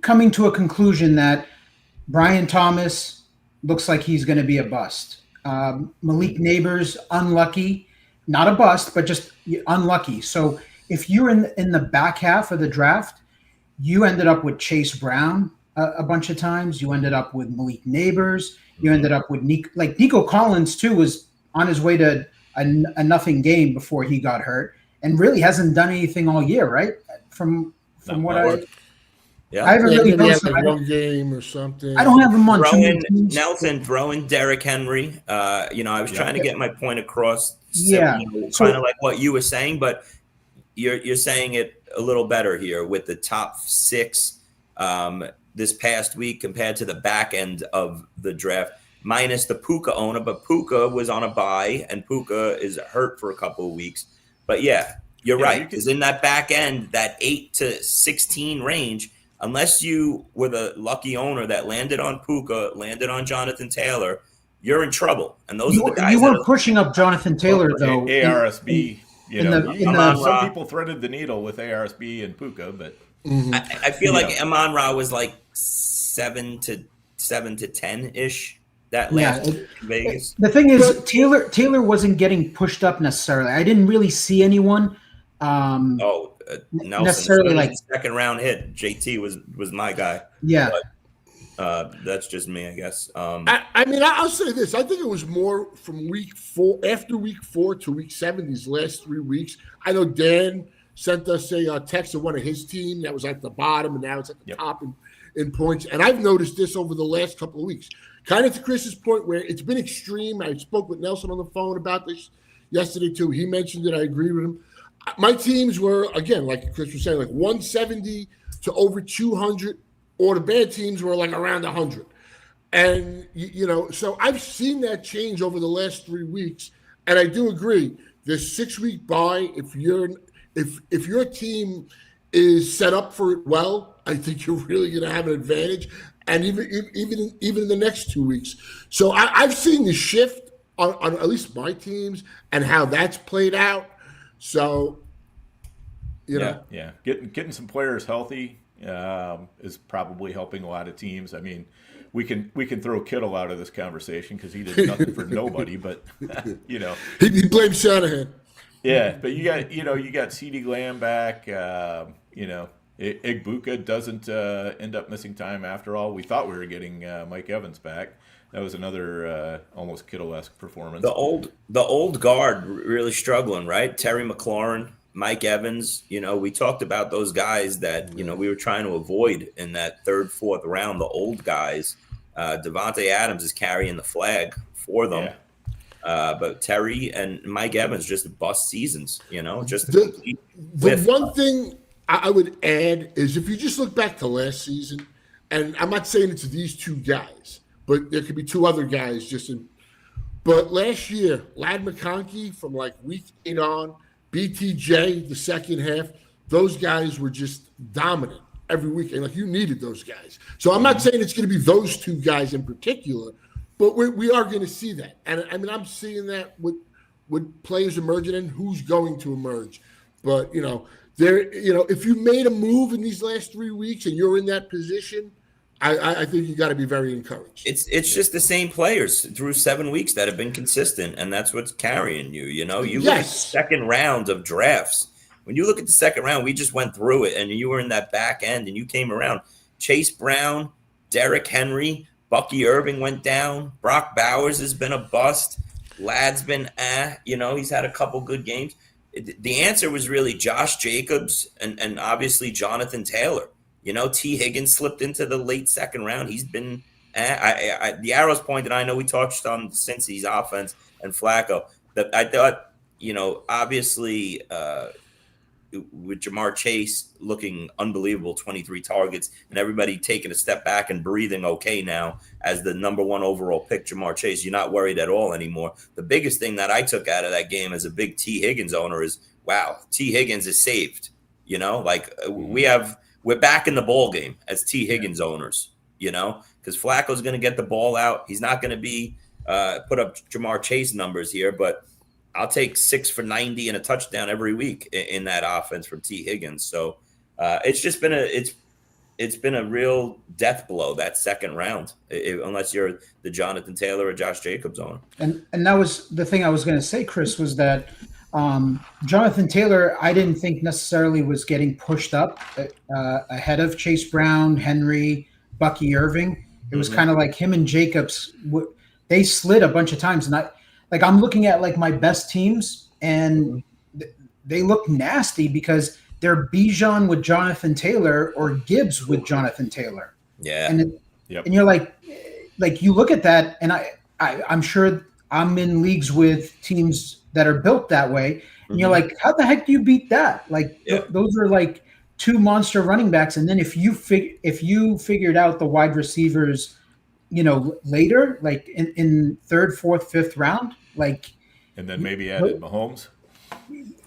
coming to a conclusion that Brian Thomas looks like he's going to be a bust. Malik Neighbors, unlucky, not a bust, but just unlucky. So if you're in the back half of the draft, you ended up with Chase Brown a bunch of times. You ended up with Malik Neighbors. You ended up with Nico Collins too was on his way to a nothing game before he got hurt, and really hasn't done anything all year, right? From what I haven't really noticed. Like one game or something. I don't have him on Nelson, throwing Derrick Henry. I was trying to get my point across. Yeah, kind of like what you were saying, but you're saying it a little better here with the top 6 this past week compared to the back end of the draft, minus the Puka owner. But Puka was on a bye, and Puka is hurt for a couple of weeks. But yeah, you're right. Because in that back end, that 8 to 16 range, unless you were the lucky owner that landed on Puka, landed on Jonathan Taylor, you're in trouble. And those are the guys. You weren't pushing up Jonathan Taylor, though. ARSB. Some people threaded the needle with ARSB and Puka, but I feel like Amon-Ra was like 7 to 10 ish. That last Vegas. The thing is, Taylor wasn't getting pushed up necessarily. I didn't really see anyone. Nelson, necessarily like second round hit. JT was my guy. Yeah. But, that's just me, I guess. I'll say this. I think it was more from week 4, after week 4 to week 7, these last 3 weeks. I know Dan sent us a text of one of his team that was at the bottom, and now it's at the top in points. And I've noticed this over the last couple of weeks. Kind of to Chris's point, where it's been extreme. I spoke with Nelson on the phone about this yesterday, too. He mentioned it. I agree with him. My teams were, again, like Chris was saying, like 170 to over 200, or the bad teams were like around 100. And, so I've seen that change over the last 3 weeks. And I do agree. This 6-week bye, if your team is set up for it well, I think you're really going to have an advantage. And even in the next 2 weeks. So I've seen the shift on at least my teams and how that's played out. So, getting some players healthy is probably helping a lot of teams. I mean, we can throw Kittle out of this conversation because he did nothing for nobody, but he blames Shanahan. Yeah, but you got CeeDee Lamb back. Igbuka doesn't end up missing time after all. We thought we were getting Mike Evans back. That was another almost Kittle-esque performance. The old guard really struggling, right? Terry McLaurin, Mike Evans. We talked about those guys that we were trying to avoid in that 3rd, 4th round. The old guys. Devontae Adams is carrying the flag for them. Yeah. But Terry and Mike Evans just bust seasons. Just the one thing I would add is if you just look back to last season, and I'm not saying it's these 2 guys, but there could be 2 other guys but last year, Ladd McConkey from like week 8 on, BTJ the second half, those guys were just dominant every week. And like you needed those guys. So I'm not saying it's going to be those 2 guys in particular, but we are going to see that. And I mean, I'm seeing that with players emerging and who's going to emerge. But, if you made a move in these last 3 weeks and you're in that position, I think you got to be very encouraged. It's just the same players through 7 weeks that have been consistent, and that's what's carrying you. You look at the second round of drafts. When you look at the second round, we just went through it, and you were in that back end, and you came around. Chase Brown, Derrick Henry, Bucky Irving went down. Brock Bowers has been a bust. Ladd's been he's had a couple good games. The answer was really Josh Jacobs and obviously Jonathan Taylor. T. Higgins slipped into the late second round. He's been the arrows pointed. I know we touched on Cincy's offense and Flacco. That I thought, obviously with Jamar Chase looking unbelievable, 23 targets, and everybody taking a step back and breathing okay now as the number 1 overall pick, Jamar Chase, you're not worried at all anymore. The biggest thing that I took out of that game as a big T. Higgins owner is, wow, T. Higgins is saved. You know, like we're back in the ball game as T. Higgins owners, you know, because Flacco's going to get the ball out. He's not going to be put up Jamar Chase numbers here, but I'll take 6 for 90 and a touchdown every week in that offense from T. Higgins. So it's just been it's been a real death blow, that second round, unless you're the Jonathan Taylor or Josh Jacobs owner. And that was the thing I was going to say, Chris, was that Jonathan Taylor, I didn't think necessarily was getting pushed up ahead of Chase Brown, Henry, Bucky Irving. It was kind of like him and Jacobs. They slid a bunch of times, and I'm looking at like my best teams, and they look nasty because they're Bijan with Jonathan Taylor or Gibbs with Jonathan Taylor. Yeah, and you're like you look at that, and I'm sure I'm in leagues with teams that are built that way, and you're like, how the heck do you beat that? Like those are like 2 monster running backs, and then if you figured out the wide receivers, you know, later, like in 3rd, 4th, 5th round, like, and then maybe added Mahomes,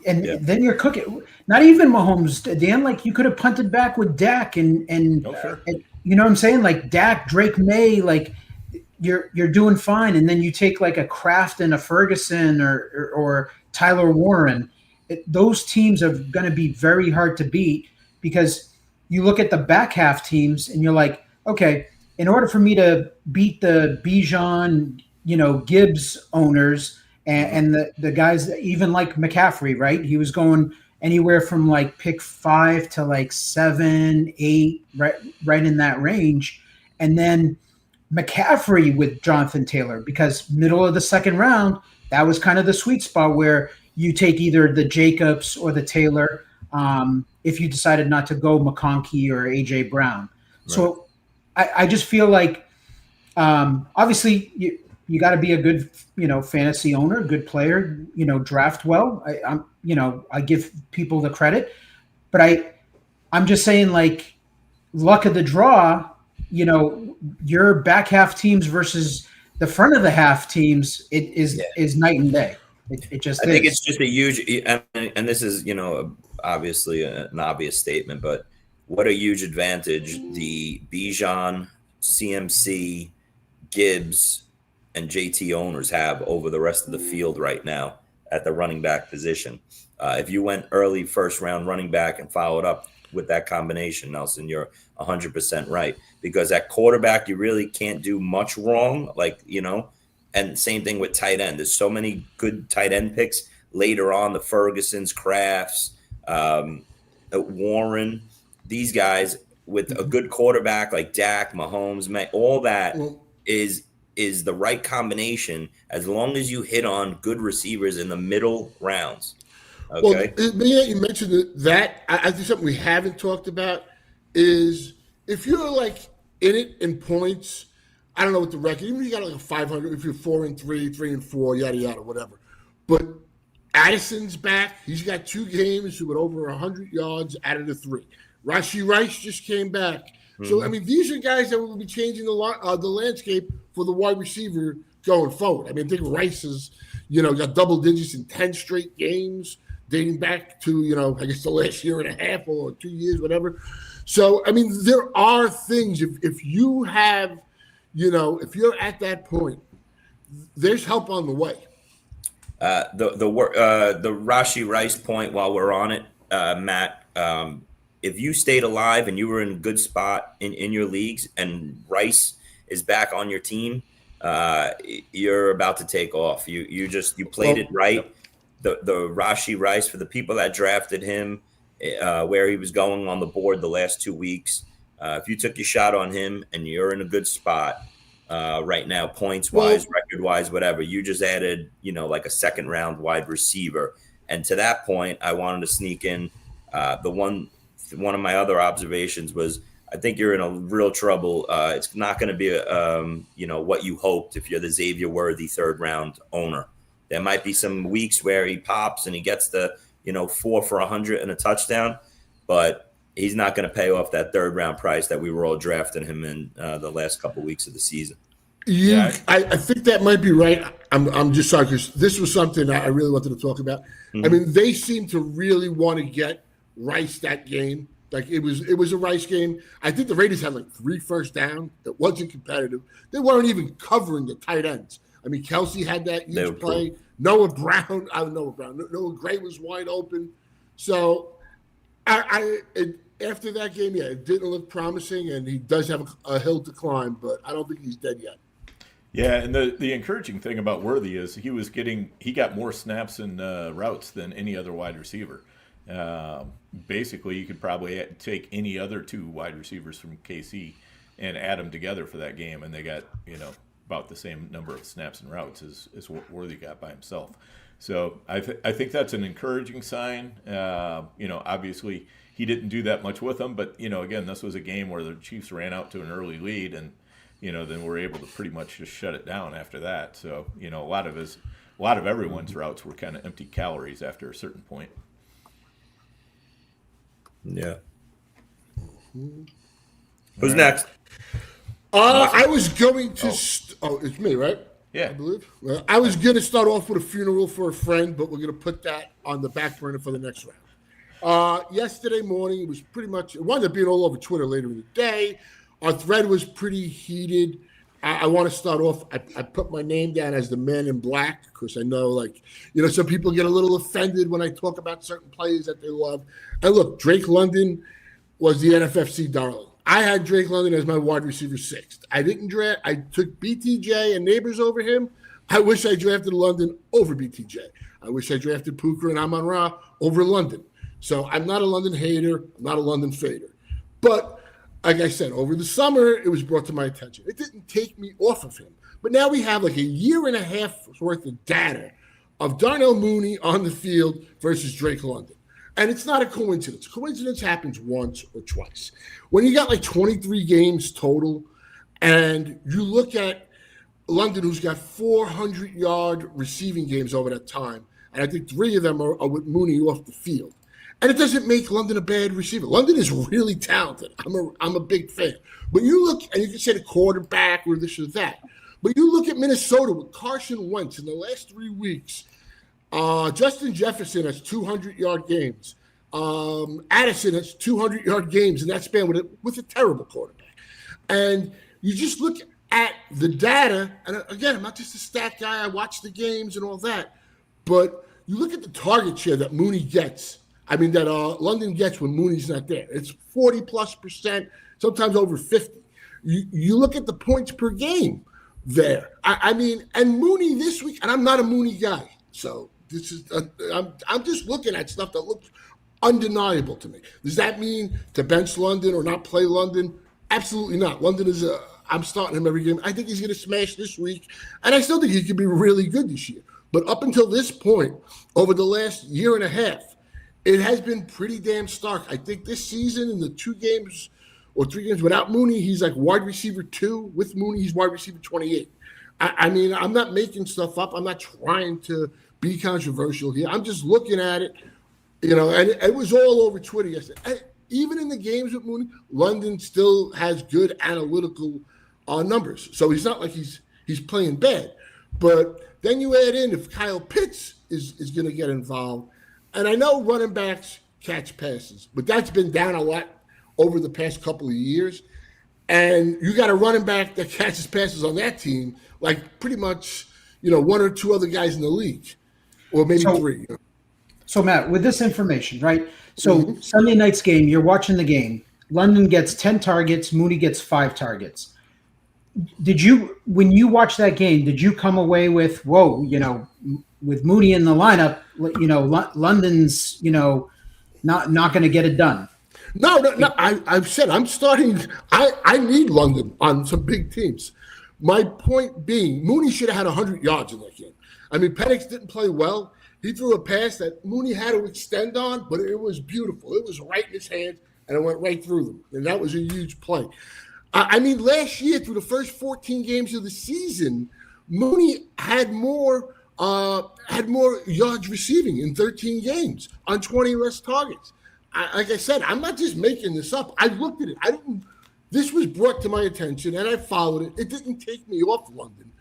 and then you're cooking. Not even Mahomes, Dan. Like you could have punted back with Dak and you know what I'm saying? Like Dak, Drake May, like you're doing fine, and then you take like a Kraft and a Ferguson or Tyler Warren. Those teams are going to be very hard to beat because you look at the back half teams and you're like, okay, in order for me to beat the Bijan, you know, Gibbs owners and the guys that even like McCaffrey, right? He was going anywhere from like pick 5 to like 7, 8, right in that range, and then McCaffrey with Jonathan Taylor, because middle of the second round, that was kind of the sweet spot where you take either the Jacobs or the Taylor if you decided not to go McConkey or A.J. Brown. Right. So I just feel like obviously you got to be a good, you know, fantasy owner, good player, you know, draft well. I give people the credit, but I'm just saying, like, luck of the draw, you know, your back half teams versus the front of the half teams, is night and day. It just I think it's just a huge, and this is, you know, obviously an obvious statement, but what a huge advantage the Bijan, CMC, Gibbs, and JT owners have over the rest of the field right now at the running back position. If you went early first round running back and followed up with that combination, Nelson, you're 100% right, because at quarterback, you really can't do much wrong. Like, you know, and same thing with tight end. There's so many good tight end picks later on, the Fergusons, Crafts, Warren, these guys with a good quarterback like Dak, Mahomes, all that is the right combination as long as you hit on good receivers in the middle rounds. Okay. Well, you mentioned that. I think something we haven't talked about is if you're like in it in points, I don't know what the record, even if you got like a 500, if you're 4-3, 3-4, yada, yada, whatever. But Addison's back. He's got 2 games with over 100 yards out of the 3. Rashee Rice just came back. Mm-hmm. So, I mean, these are guys that will be changing the landscape for the wide receiver going forward. I mean, I think Rice has, you know, got double digits in 10 straight games dating back to, you know, I guess the last year and a half or 2 years, whatever. So, I mean, there are things, if you have, you know, if you're at that point, there's help on the way. The Rashee Rice point, while we're on it, Matt, if you stayed alive and you were in a good spot in your leagues and Rice is back on your team, you're about to take off. You played it right. The Rashee Rice, for the people that drafted him, where he was going on the board the last 2 weeks, if you took your shot on him and you're in a good spot right now, points wise, record wise, whatever, you just added, you know, like a second round wide receiver. And to that point, I wanted to sneak in one of my other observations was, I think you're in a real trouble. It's not going to be you know, what you hoped if you're the Xavier Worthy 3rd round owner. There might be some weeks where he pops and he gets the 4 for 100 and a touchdown, but he's not going to pay off that 3rd round price that we were all drafting him in the last couple of weeks of the season. Yeah, I think that might be right. I'm just sorry because this was something I really wanted to talk about. Mm-hmm. I mean, they seem to really want to get Rice that game. Like it was a Rice game. I think the Raiders had like 3 first down. It wasn't competitive. They weren't even covering the tight ends. I mean, Kelsey had that huge play. Cool. Noah Gray was wide open. So after that game, it didn't look promising, and he does have a hill to climb, but I don't think he's dead yet. Yeah, and the encouraging thing about Worthy is he got more snaps and routes than any other wide receiver. Basically, you could probably take any other 2 wide receivers from KC and add them together for that game, and they got about the same number of snaps and routes as what Worthy got by himself. So I think that's an encouraging sign. Obviously he didn't do that much with them, but again, this was a game where the Chiefs ran out to an early lead, and then we're able to pretty much just shut it down after that. So a lot of everyone's routes were kind of empty calories after a certain point. Yeah. Who's next? I was going to. It's me, right? Yeah. I believe. Well, I was going to start off with a funeral for a friend, but we're going to put that on the back burner for the next round. Yesterday morning, it was pretty much. It wound up being all over Twitter later in the day. Our thread was pretty heated. I want to start off. I put my name down as the man in black because I know, some people get a little offended when I talk about certain players that they love. And look, Drake London was the NFFC darling. I had Drake London as my wide receiver 6th. I didn't draft. I took BTJ and Neighbors over him. I wish I drafted London over BTJ. I wish I drafted Puka and Amon-Ra over London. So I'm not a London hater. I'm not a London fader. But like I said, over the summer, it was brought to my attention. It didn't take me off of him. But now we have like a year and a half worth of data of Darnell Mooney on the field versus Drake London. And it's not a coincidence. Coincidence happens once or twice. When you got like 23 games total, and you look at London, who's got 400-yard receiving games over that time, and I think 3 of them are with Mooney off the field. And it doesn't make London a bad receiver. London is really talented. I'm a big fan. But you look, and you can say the quarterback or this or that. But you look at Minnesota with Carson Wentz in the last 3 weeks. Justin Jefferson has 200-yard games. Addison has 200-yard games in that span with a terrible quarterback. And you just look at the data, and again, I'm not just a stat guy. I watch the games and all that. But you look at the target share that Mooney gets. That London gets when Mooney's not there. It's 40+%, sometimes over 50. You look at the points per game there. And Mooney this week, and I'm not a Mooney guy, so this is I'm just looking at stuff that looks undeniable to me. Does that mean to bench London or not play London? Absolutely not. London is I'm starting him every game. I think he's going to smash this week, and I still think he could be really good this year. But up until this point, over the last year and a half, it has been pretty damn stark. I think this season in the 2 games or 3 games without Mooney, he's like wide receiver 2. With Mooney, he's wide receiver 28. I'm not making stuff up. I'm not trying to be controversial here. I'm just looking at it, and it was all over Twitter yesterday. Even in the games with Mooney, London still has good analytical numbers. So he's not like he's playing bad. But then you add in if Kyle Pitts is going to get involved. And I know running backs catch passes, but that's been down a lot over the past couple of years. And you got a running back that catches passes on that team, like pretty much, 1 or 2 other guys in the league, or maybe 3. So, Matt, with this information, right? So Sunday night's game, you're watching the game. London gets 10 targets. Mooney gets 5 targets. When you watch that game, did you come away with, whoa, with Mooney in the lineup, London's, not going to get it done? No. I've said I'm starting. I need London on some big teams. My point being, Mooney should have had 100 yards in that game. Penix didn't play well. He threw a pass that Mooney had to extend on, but it was beautiful. It was right in his hand, and it went right through them. And that was a huge play. Last year, through the first 14 games of the season, Mooney had more had more yards receiving in 13 games on 20 less targets. Like I said, I'm not just making this up. I looked at it. This was brought to my attention, and I followed it. It didn't take me off London.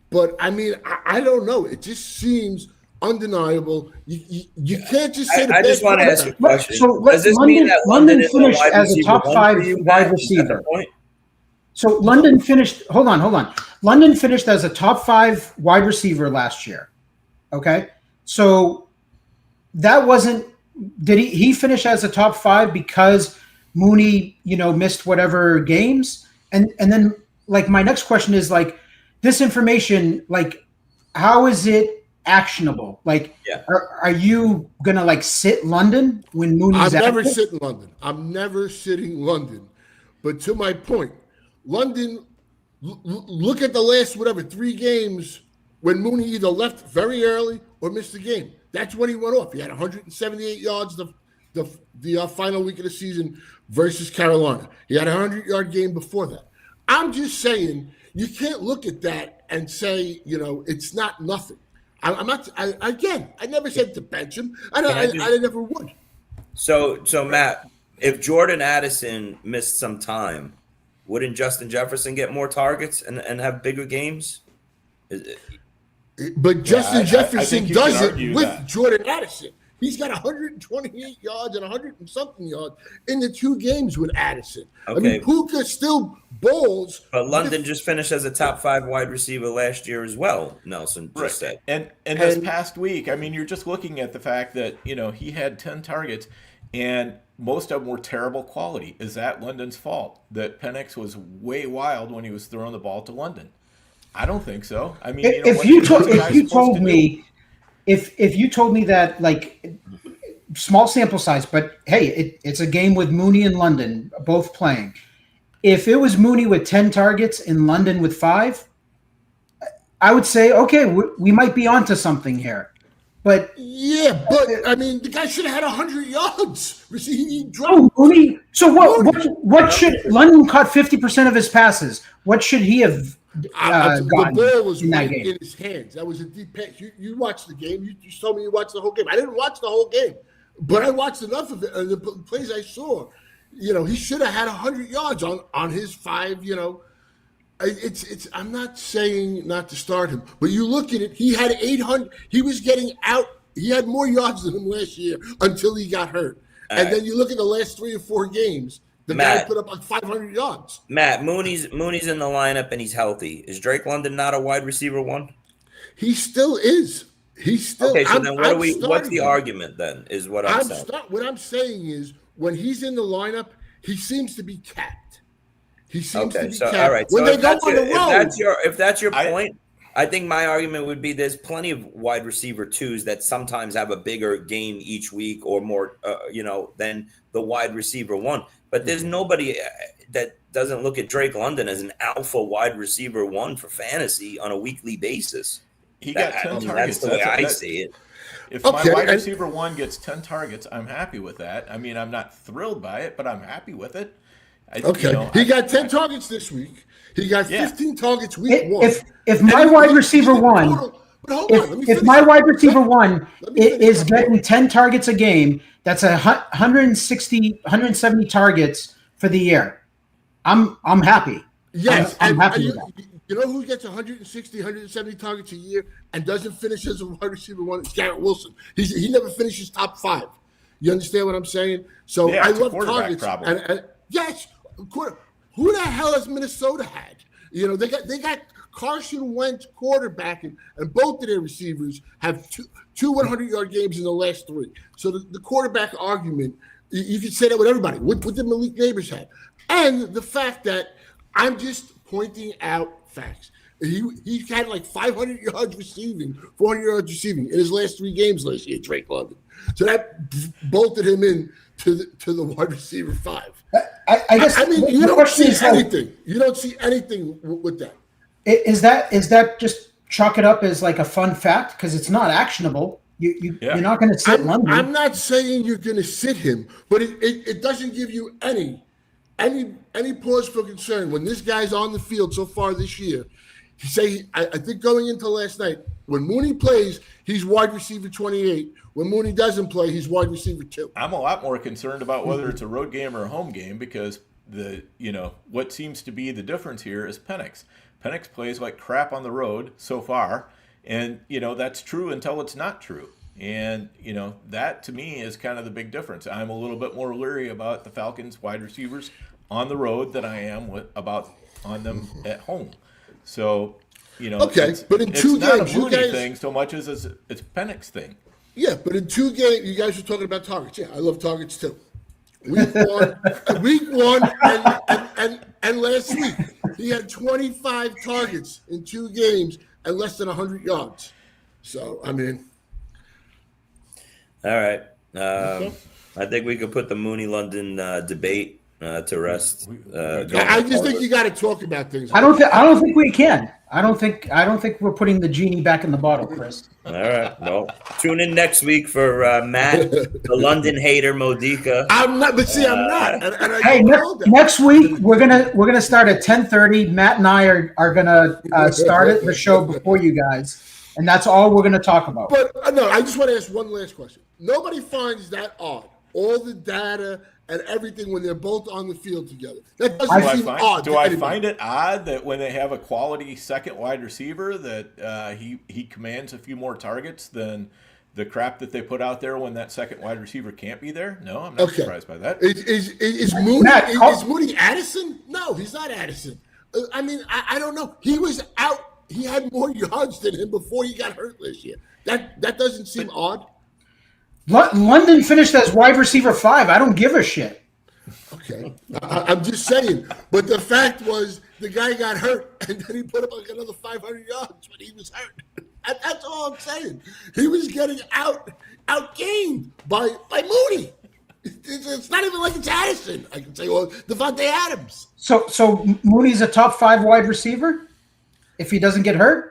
But, I mean, I don't know. It just seems undeniable. You can't just say I just want to ask you a question. So Does this mean that London is a finished wide as a receiver top one 5 for you, wide Matt? Is that receiver. the point? So London finished. Hold on. London finished as a top 5 wide receiver last year. Okay, so that wasn't. Did he finish as a top 5 because Mooney, missed whatever games? And then like my next question is like this information, like how is it actionable? Like, are you gonna like sit London when Mooney's I'm never active? sitting London. I'm never sitting London. But to my point, London, look at the last 3 games when Mooney either left very early or missed the game. That's when he went off. He had 178 yards the final week of the season versus Carolina. He had a 100-yard game before that. I'm just saying you can't look at that and say, it's not nothing. I'm not. I never said to bench him. I never would. So Matt, if Jordan Addison missed some time, wouldn't Justin Jefferson get more targets and have bigger games? But Justin Jefferson does it with that. Jordan Addison. He's got 128 yards and 100 and something yards in the 2 games with Addison. Okay. I mean, Puka still bowls. But London just finished as a top 5 wide receiver last year as well, Nelson just said. And this past week, I mean, you're just looking at the fact that, he had 10 targets and most of them were terrible quality. Is that London's fault that Penix was way wild when he was throwing the ball to London? I don't think so. I mean, if you told me that, like, small sample size, but hey, it's a game with Mooney and London both playing. If it was Mooney with 10 targets and London with 5, I would say, okay, we might be onto something here. But I mean, the guy should have had 100 yards. He dropped. Mooney. So what should London caught 50% of his passes? What should he have? The ball was in right in his hands. That was a deep pass. You watched the game. You told me you watched the whole game. I didn't watch the whole game, but I watched enough of it. And the plays I saw, he should have had 100 yards on his 5. It's. I'm not saying not to start him, but you look at it. He had 800. He was getting out. He had more yards than him last year until he got hurt. And then you look at the last 3 or 4 games. The guy put up like 500 yards. Matt, Mooney's in the lineup and he's healthy. Is Drake London not a wide receiver 1? He still is. He's still. Okay, so then what's the argument then? Is what I'm saying. What I'm saying is when he's in the lineup, he seems to be capped. He seems to be capped. All right. When so they go on the road, if that's your point, I think my argument would be there's plenty of wide receiver 2s that sometimes have a bigger game each week or more, than the wide receiver 1. But there's nobody that doesn't look at Drake London as an alpha wide receiver 1 for fantasy on a weekly basis. He got 10 targets. That's the way I see it. If my wide receiver 1 gets 10 targets, I'm happy with that. I mean, I'm not thrilled by it, but I'm happy with it. He got 10 targets this week. He got 15 targets week 1. If my wide receiver 1, if my wide receiver 1 is getting 10 targets a game, that's 170 targets for the year. I'm happy. Yes, I'm happy with that. You know who gets 160, 170 targets a year and doesn't finish as a wide receiver 1? It's Garrett Wilson. He never finishes top 5. You understand what I'm saying? So I love targets. And yes, who the hell has Minnesota had? They got Carson Wentz quarterback, and both of their receivers have two 100-yard games in the last 3. So the quarterback argument, you can say that with everybody. What did Malik Neighbors have? And the fact that I'm just pointing out facts. He had like 500 yards receiving, 400 yards receiving in his last 3 games last year, Drake London. So that bolted him in to the wide receiver 5. I guess. I mean, you don't see anything. You don't see anything with that. Is that just chalk it up as like a fun fact because it's not actionable? You're not going to sit London. I'm not saying you're going to sit him, but it doesn't give you any pause for concern when this guy's on the field so far this year. I think going into last night, when Mooney plays, he's wide receiver 28. When Mooney doesn't play, he's wide receiver 2. I'm a lot more concerned about whether it's a road game or a home game because what seems to be the difference here is Penix. Penix plays like crap on the road so far, and that's true until it's not true. And that to me is kind of the big difference. I'm a little bit more leery about the Falcons wide receivers on the road than I am about on them at home. So okay, but in it's two not games, a Mooney thing so much as it's Penix thing. Yeah, but in 2 games, you guys were talking about targets. Yeah, I love targets too. Week one, and last week he had 25 targets in 2 games and less than 100 yards. So I mean, all right. I think we could put the Mooney London debate to rest. I just think you got to talk about things. I don't think we can. I don't think we're putting the genie back in the bottle, Chris. All right. Well, tune in next week for Matt, the London hater, Modica. I'm not, but see, I'm not. And hey, next week we're gonna start at 10:30. Matt and I are gonna start the show before you guys, and that's all we're gonna talk about. But no, I just want to ask one last question. Nobody finds that odd. All the data and everything when they're both on the field together. That doesn't seem odd. Do I find it odd that when they have a quality second wide receiver that he commands a few more targets than the crap that they put out there when that second wide receiver can't be there? No, I'm not surprised by that. Is Mooney Addison? No, he's not Addison. I mean, I don't know. He was out. He had more yards than him before he got hurt last year. That doesn't seem odd. London finished as wide receiver 5. I don't give a shit. Okay. I'm just saying. But the fact was the guy got hurt, and then he put up like another 500 yards when he was hurt. That's all I'm saying. He was getting outgained by Mooney. It's not even like it's Addison. I can say, well, Devontae Adams. So Mooney's a top 5 wide receiver if he doesn't get hurt?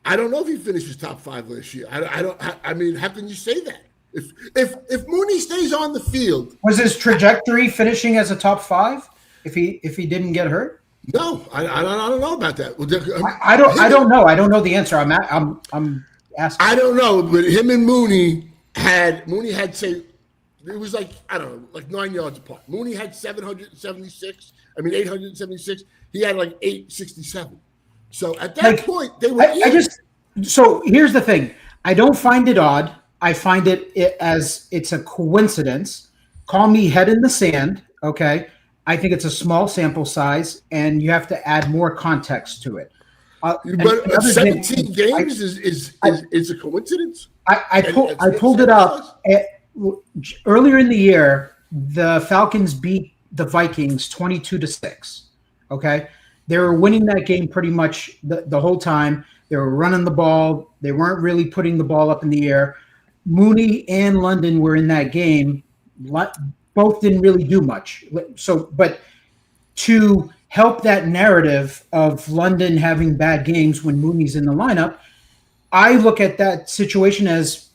I don't know if he finishes top 5 last year. I mean, how can you say that? If Mooney stays on the field, was his trajectory finishing as a top 5 if he didn't get hurt? No, I don't know about that. I don't know. I don't know the answer. I'm asking. I don't know, but him and Mooney had say it was like I don't know, like 9 yards apart. Mooney had 776. I mean 876. He had like 867. So at that point, they were. So here's the thing. I don't find it odd. I find it as it's a coincidence. Call me head in the sand. Okay. I think it's a small sample size, and you have to add more context to it. But 17 games is a coincidence. I pulled it up earlier in the year. The Falcons beat the Vikings 22-6. Okay. They were winning that game pretty much the whole time. They were running the ball. They weren't really putting the ball up in the air. Mooney and London were in that game. Both didn't really do much. But to help that narrative of London having bad games when Mooney's in the lineup, I look at that situation as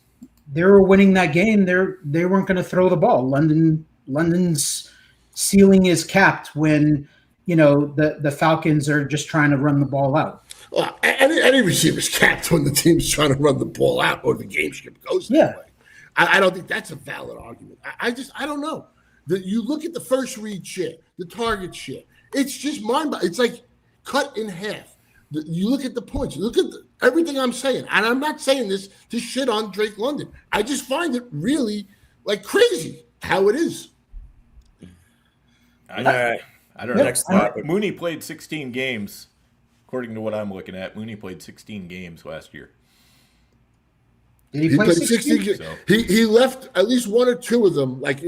they were winning that game. They weren't going to throw the ball. London's ceiling is capped when the Falcons are just trying to run the ball out. Well, any receiver's capped when the team's trying to run the ball out or the game script goes that way. I don't think that's a valid argument. I don't know. You look at the first read shit, the target shit. It's just mind-boggling. It's like cut in half. You look at the points. You look at everything I'm saying. And I'm not saying this to shit on Drake London. I just find it really like crazy how it is. All right. I don't know. Mooney played 16 games, according to what I'm looking at. Mooney played 16 games last year. Did he play 16 games? So. He left at least 1 or 2 of them, like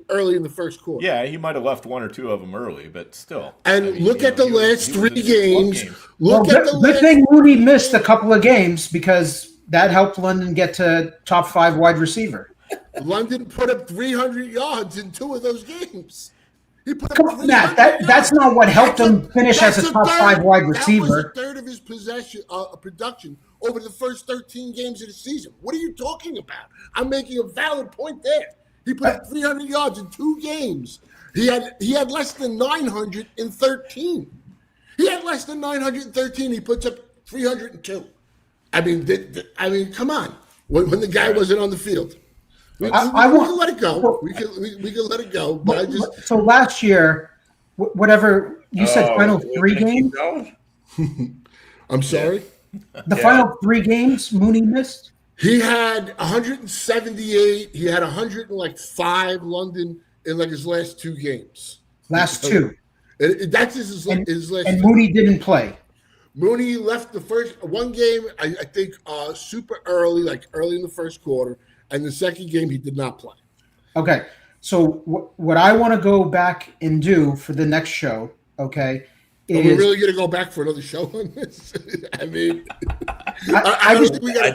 early in the first quarter. Yeah, he might have left 1 or 2 of them early, but still. And look at the last 3 games. Good thing Mooney missed a couple of games because that helped London get to top 5 wide receiver. London put up 300 yards in 2 of those games. Come on, Matt. That's not what helped him finish as a top 5 wide receiver. That was a third of his production over the first 13 games of the season. What are you talking about? I'm making a valid point there. He put up 300 yards in 2 games. He had less than 900 in 13. He had less than 913. He puts up 302. I mean, come on. When the guy wasn't on the field, we can let it go. We can let it go. But I just so last year, whatever you said, final 3 games. I'm sorry. The final 3 games Mooney missed. He had 178. He had 105 London in like his last 2 games. Last 2. That's his last. And Mooney didn't play. Mooney left the first 1 game, I think, super early, like early in the first quarter, and the second game he did not play. Okay, so what I want to go back and do for the next show, okay, Are we really going to go back for another show on this? I mean, I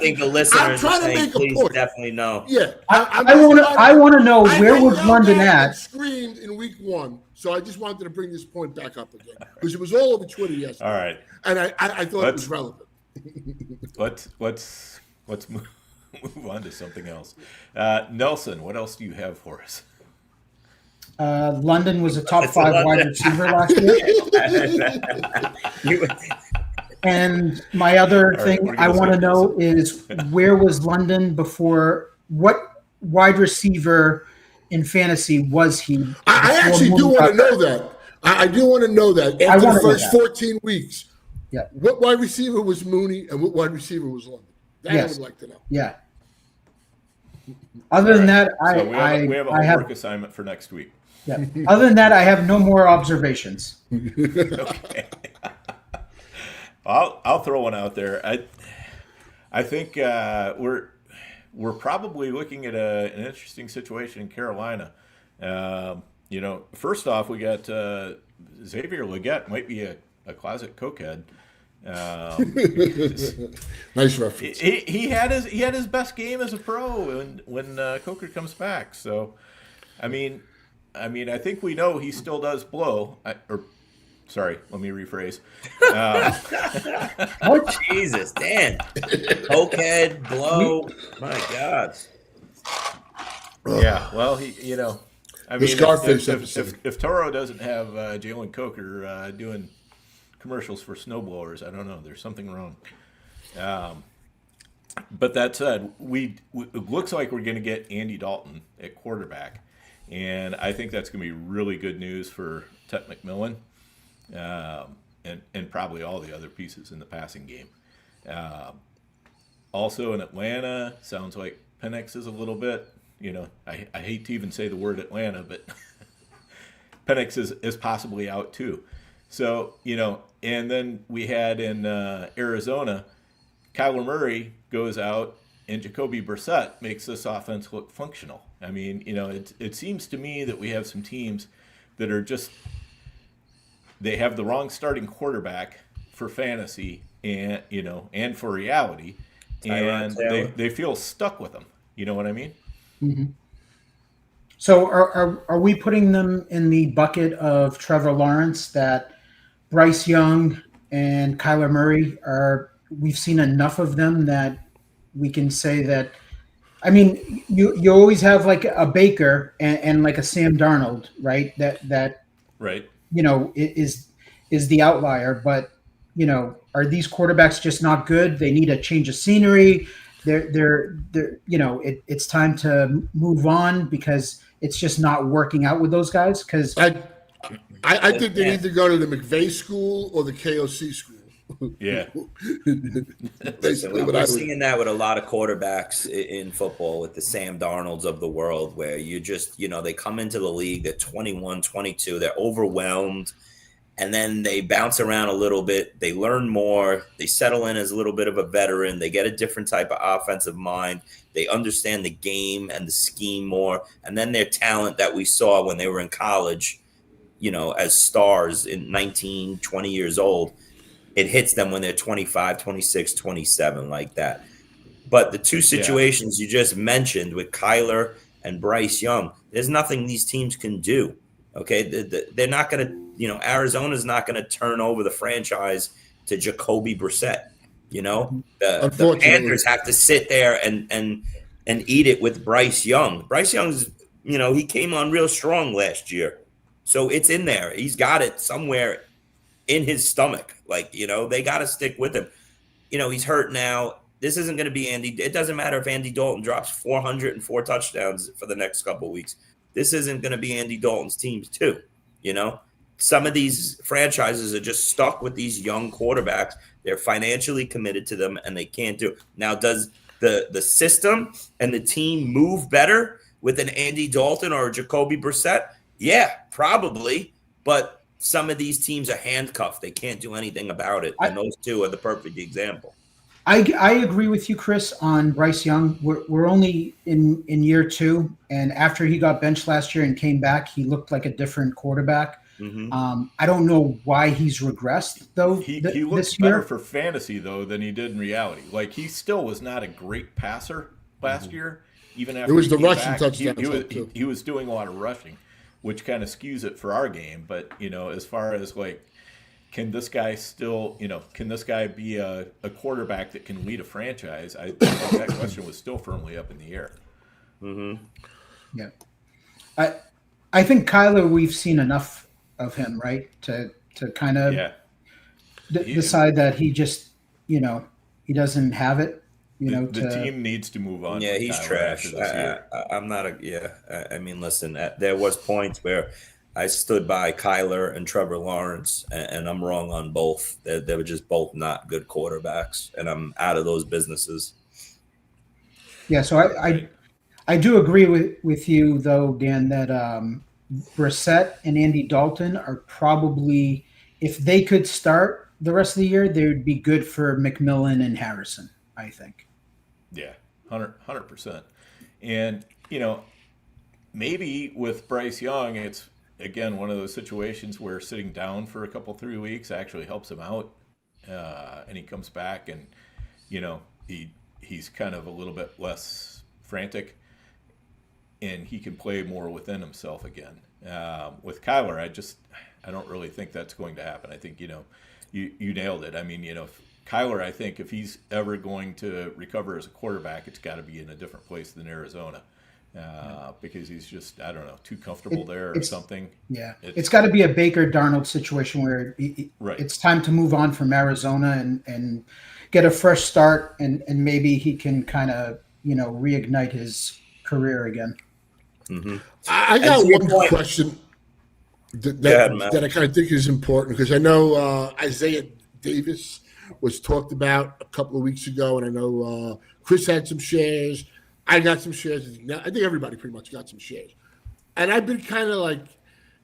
think the listeners are saying, please definitely know. Yeah, I want to know where was London at? Screamed in week 1, so I just wanted to bring this point back up again because it was all over Twitter yesterday. All right, and I thought it was relevant. Let's move on to something else. Nelson, what else do you have for us? London was a top 5 wide receiver last year. And my other thing I want to know is where was London before? What wide receiver in fantasy was he? I actually do want to know that. I do want to know that after the first 14 weeks. Yeah. What wide receiver was Mooney and what wide receiver was London? That I would like to know. Yeah. Other than that, we have a homework assignment for next week. Yeah. Other than that, I have no more observations. Okay. I'll throw one out there. I think we're probably looking at an interesting situation in Carolina. First off, we got Xavier Legette, might be a closet cokehead. Nice reference. He had his best game as a pro when Coker comes back. So, I mean, I think we know he still does blow. Sorry, let me rephrase. Oh, Jesus, Dan. Cokehead, blow. My God. Yeah, well, Scarface if Toro doesn't have Jalen Coker doing commercials for snowblowers, I don't know. There's something wrong. But that said, it looks like we're going to get Andy Dalton at quarterback. And I think that's going to be really good news for Tet McMillan and probably all the other pieces in the passing game. Also in Atlanta, sounds like Penix is a little bit, I hate to even say the word Atlanta, but Penix is possibly out too. So, and then we had in Arizona, Kyler Murray goes out and Jacoby Brissett makes this offense look functional. I mean, it seems to me that we have some teams that are just, they have the wrong starting quarterback for fantasy and, and for reality. And they feel stuck with them. You know what I mean? Mm-hmm. So are we putting them in the bucket of Trevor Lawrence that Bryce Young and Kyler Murray we've seen enough of them that we can say that, I mean, you always have like a Baker and like a Sam Darnold, right? That right. Is the outlier, but are these quarterbacks just not good? They need a change of scenery. It's time to move on because it's just not working out with those guys. Because I think they need to go to the McVay school or the KOC school. Yeah. Basically, we're seeing that with a lot of quarterbacks in football, with the Sam Darnolds of the world, where you just, they come into the league, they're 21, 22, they're overwhelmed, and then they bounce around a little bit. They learn more. They settle in as a little bit of a veteran. They get a different type of offensive mind. They understand the game and the scheme more. And then their talent that we saw when they were in college, as stars in 19, 20 years old, it hits them when they're 25, 26, 27, like that. But the two situations you just mentioned with Kyler and Bryce Young, there's nothing these teams can do. Okay, they're not going to, Arizona's not going to turn over the franchise to Jacoby Brissett. The Panthers have to sit there and eat it with Bryce Young. Bryce Young's, he came on real strong last year. So it's in there. He's got it somewhere in his stomach. Like, they got to stick with him. He's hurt now. This isn't going to be Andy. It doesn't matter if Andy Dalton drops 404 touchdowns for the next couple of weeks. This isn't going to be Andy Dalton's teams too. Some of these franchises are just stuck with these young quarterbacks. They're financially committed to them, and they can't do it. Now, does the system and the team move better with an Andy Dalton or a Jacoby Brissett? Yeah, probably. But some of these teams are handcuffed. They can't do anything about it. And those two are the perfect example. I agree with you, Chris, on Bryce Young. We're only in year 2, and after he got benched last year and came back, he looked like a different quarterback. Mm-hmm. I don't know why he's regressed though. He looks better for fantasy though than he did in reality. Like he still was not a great passer last year. Even after it was the rushing back, touchdown. he was doing a lot of rushing, which kind of skews it for our game. But as far as like, can this guy be a quarterback that can lead a franchise? I think that question was still firmly up in the air. Mm-hmm. Yeah, I think Kyler, we've seen enough of him, right? To kind of decide that he just, he doesn't have it. The team needs to move on. Yeah, he's trash. I'm not I mean, listen, there was points where I stood by Kyler and Trevor Lawrence, and I'm wrong on both. They were just both not good quarterbacks, and I'm out of those businesses. Yeah, so I do agree with you though, Dan, that Brissett and Andy Dalton are probably, if they could start the rest of the year, they would be good for McMillan and Harrison, I think. Yeah, 100%. And, maybe with Bryce Young, it's, again, one of those situations where sitting down for a couple, 3 weeks actually helps him out. And he comes back and, he's kind of a little bit less frantic. And he can play more within himself again. With Kyler, I don't really think that's going to happen. I think, you nailed it. I mean, Kyler, I think if he's ever going to recover as a quarterback, it's got to be in a different place than Arizona because he's just, I don't know, too comfortable there or something. Yeah. It's got to be a Baker Darnold situation where it's time to move on from Arizona and get a fresh start and maybe he can kind of, reignite his career again. Mm-hmm. I got one question that I kind of think is important because I know Isaiah Davis was talked about a couple of weeks ago, and I know Chris had some shares. I got some shares. I think everybody pretty much got some shares. And I've been kind of like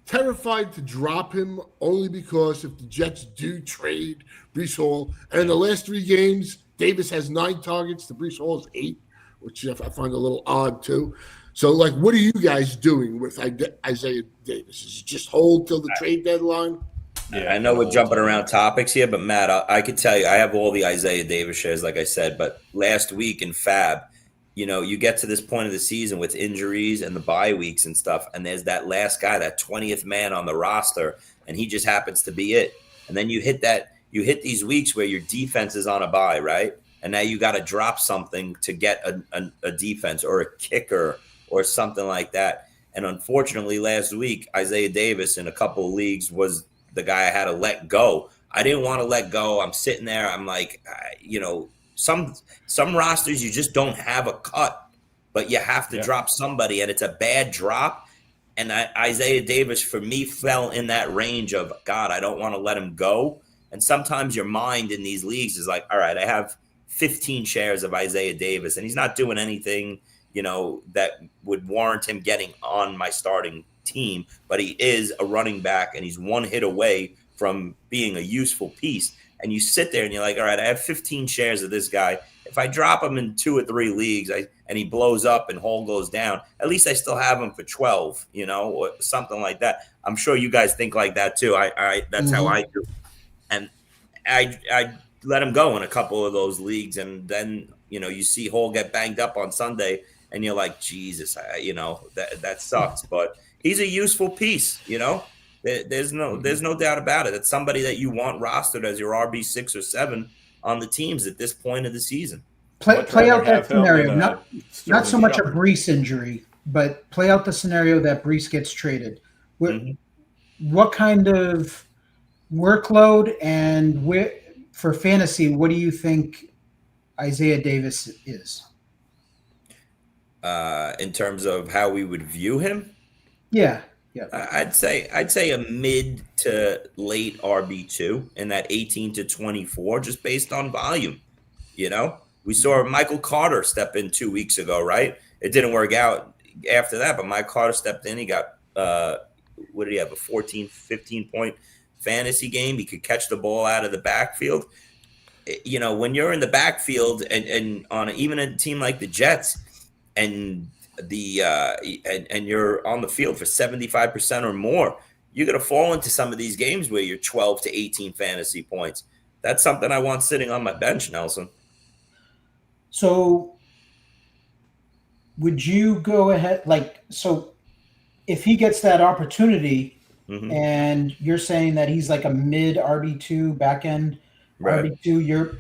terrified to drop him only because if the Jets do trade Breece Hall, and in the last 3 games, Davis has 9 targets, the Breece Hall is 8, which I find a little odd too. So, like, what are you guys doing with Isaiah Davis? Is it just hold till the trade deadline? Yeah, I know we're jumping around topics here, but Matt, I could tell you, I have all the Isaiah Davis shares, like I said, but last week in Fab, you get to this point of the season with injuries and the bye weeks and stuff, and there's that last guy, that 20th man on the roster, and he just happens to be it. And then you hit these weeks where your defense is on a bye, right? And now you got to drop something to get a defense or a kicker or something like that. And unfortunately, last week, Isaiah Davis in a couple of leagues was the guy I had to let go. I didn't want to let go. I'm sitting there. I'm like, some rosters you just don't have a cut, but you have to drop somebody, and it's a bad drop. And Isaiah Davis, for me, fell in that range of, God, I don't want to let him go. And sometimes your mind in these leagues is like, all right, I have 15 shares of Isaiah Davis, and he's not doing anything that would warrant him getting on my starting team, but he is a running back and he's one hit away from being a useful piece. And you sit there and you're like, all right, I have 15 shares of this guy. If I drop him in 2 or 3 leagues and he blows up and Hall goes down, at least I still have him for 12, or something like that. I'm sure you guys think like that too. That's how I do. And I let him go in a couple of those leagues. And then, you see Hall get banged up on Sunday, and you're like, Jesus, that sucks. But he's a useful piece, There's no doubt about it. It's somebody that you want rostered as your RB6 or 7 on the teams at this point of the season. Play out that scenario, not so much a Breece injury, but play out the scenario that Breece gets traded. What kind of workload and for fantasy, what do you think Isaiah Davis is? In terms of how we would view him? Yeah. I'd say a mid to late RB2 in that 18 to 24, just based on volume. You know, we saw Michael Carter step in 2 weeks ago, right? It didn't work out after that, but Mike Carter stepped in. He got, what did he have, a 14, 15-point fantasy game? He could catch the ball out of the backfield. You know, when you're in the backfield and on even a team like the Jets and and you're on the field for 75% or more, you're going to fall into some of these games where you're 12 to 18 fantasy points. That's something I want sitting on my bench, Nelson. So would you go ahead, so if he gets that opportunity and you're saying that he's like a mid RB2, back end RB2,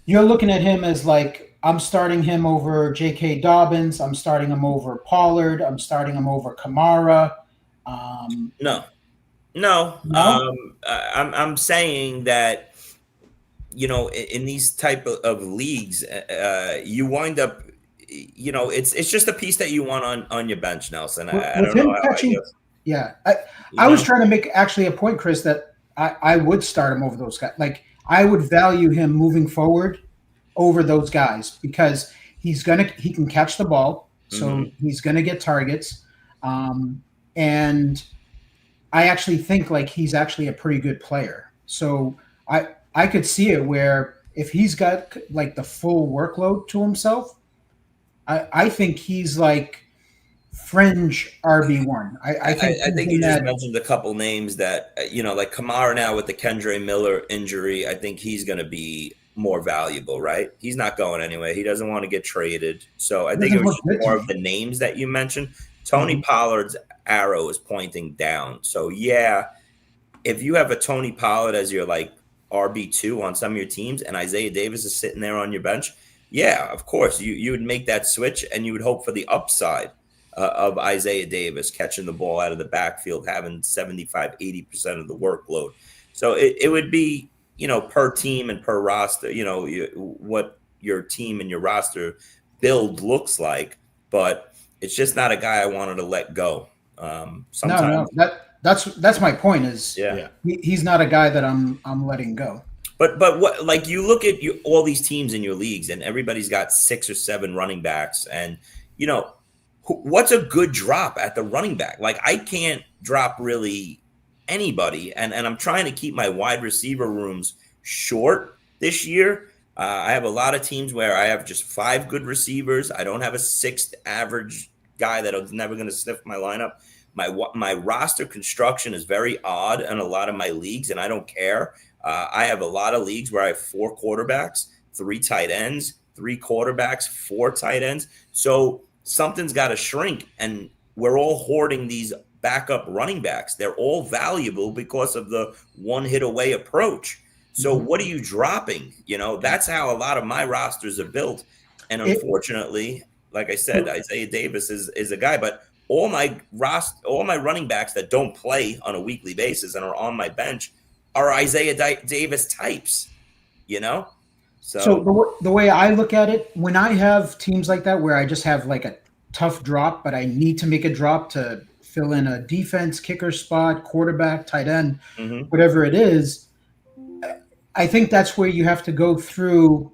you're looking at him as like, I'm starting him over J.K. Dobbins. I'm starting him over Pollard. I'm starting him over Kamara. No. I'm saying that, you know, in these type of leagues, you wind up, you know, it's just a piece that you want on your bench, Nelson. I don't know how I was trying to make actually a point, Chris, that I would start him over those guys. Like, I would value him moving forward over those guys because he can catch the ball, so he's gonna get targets, and I actually think like he's actually a pretty good player. So I could see it where if he's got like the full workload to himself, I think he's like fringe RB1. I think you just mentioned a couple names that, you know, like Kamara now with the Kendre Miller injury. I think he's going to be more valuable, right? He's not going anywhere. He doesn't want to get traded. So I think it was more of the names that you mentioned. Tony Pollard's arrow is pointing down. So yeah, if you have a Tony Pollard as your like RB2 on some of your teams and Isaiah Davis is sitting there on your bench, yeah, of course you would make that switch and you would hope for the upside of Isaiah Davis catching the ball out of the backfield, having 75, 80% of the workload. So it would be, you know, per team and per roster, you know, what your team and your roster build looks like, but it's just not a guy I wanted to let go. Sometimes. No, that's my point is he's not a guy that I'm letting go. But what, like, you look at all these teams in your leagues and everybody's got 6 or 7 running backs, and you know, what's a good drop at the running back? Like, I can't drop really anybody, and I'm trying to keep my wide receiver rooms short this year. I have a lot of teams where I have just 5 good receivers. I don't have a 6th average guy that is never going to sniff my lineup. My roster construction is very odd in a lot of my leagues, and I don't care. I have a lot of leagues where I have 4 quarterbacks, 3 tight ends, 3 quarterbacks, 4 tight ends. So something's got to shrink, and we're all hoarding these backup running backs. They're all valuable because of the one hit away approach. So what are you dropping? You know, that's how a lot of my rosters are built. And unfortunately, like I said, Isaiah Davis is a guy, but all my running backs that don't play on a weekly basis and are on my bench are Isaiah Davis types, you know? So the way I look at it, when I have teams like that where I just have like a tough drop, but I need to make a drop to fill in a defense, kicker spot, quarterback, tight end, whatever it is, I think that's where you have to go through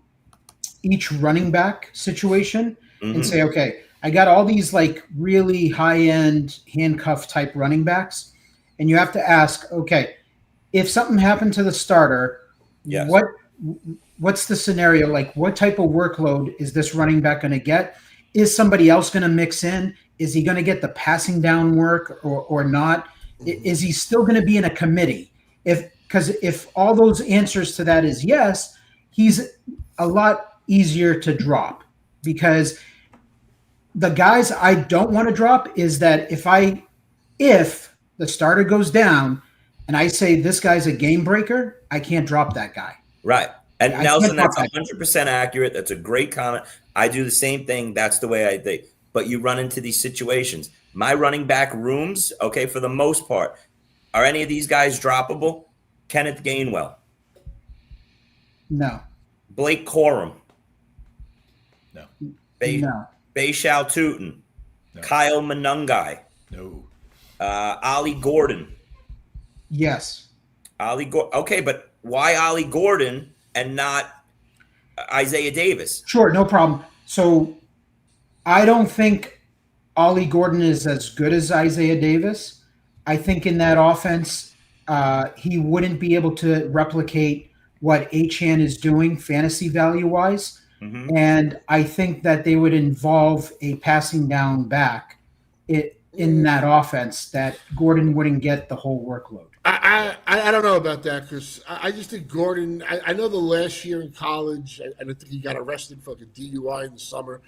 each running back situation and say, okay, I got all these like really high-end handcuff type running backs, and you have to ask, okay, if something happened to the starter, what's the scenario? Like, what type of workload is this running back going to get? Is somebody else going to mix in? Is he going to get the passing down work or not? Is he still going to be in a committee? Because if all those answers to that is yes, he's a lot easier to drop, because the guys I don't want to drop is that if the starter goes down and I say this guy's a game breaker, I can't drop that guy. Right. And Nelson, that's 100% accurate. That's a great comment. I do the same thing. That's the way I think. But you run into these situations. My running back rooms, okay, for the most part, are any of these guys droppable? Kenneth Gainwell, No. Blake Corum, No. No. Baishal Tootin, No. Kyle Monungai, No. Ollie Gordon. Yes. Okay, but why Ollie Gordon and not Isaiah Davis? Sure, no problem. So I don't think Ollie Gordon is as good as Isaiah Davis. I think in that offense, he wouldn't be able to replicate what Achane is doing fantasy value-wise. Mm-hmm. And I think that they would involve a passing down back in that offense that Gordon wouldn't get the whole workload. I don't know about that because I just think Gordon. I know the last year in college, I think he got arrested for like a DUI in the summer,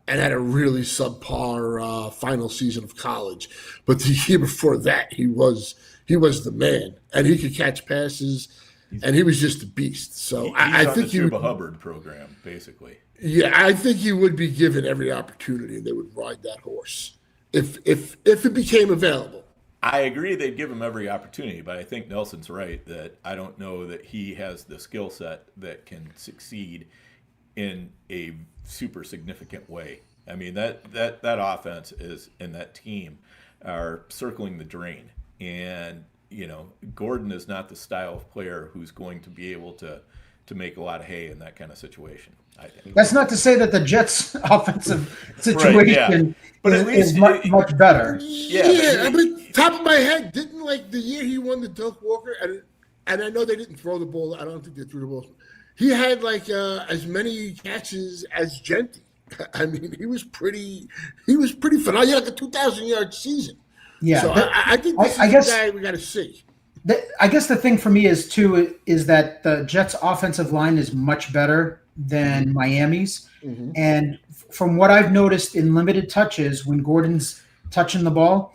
and had a really subpar final season of college. But the year before that, he was the man, and he could catch passes, and he was just a beast. So I think he the Hubbard program, basically. Yeah, I think he would be given every opportunity, and they would ride that horse if it became available. I agree they'd give him every opportunity, but I think Nelson's right that I don't know that he has the skill set that can succeed in a super significant way. I mean, that offense is and that team are circling the drain. And, Gordon is not the style of player who's going to be able to make a lot of hay in that kind of situation, I think. That's not to say that the Jets' offensive situation Right, yeah. But at least is much better. Yeah, but top of my head, didn't like the year he won the Doak Walker, and I know they didn't throw the ball. I don't think they threw the ball. He had like as many catches as Genty. I mean, he was pretty phenomenal. He had like a 2,000-yard season. Yeah, so I think this is the guy we got to see. I guess the thing for me is that the Jets' offensive line is much better than Miami's. Mm-hmm. And from what I've noticed in limited touches, when Gordon's touching the ball,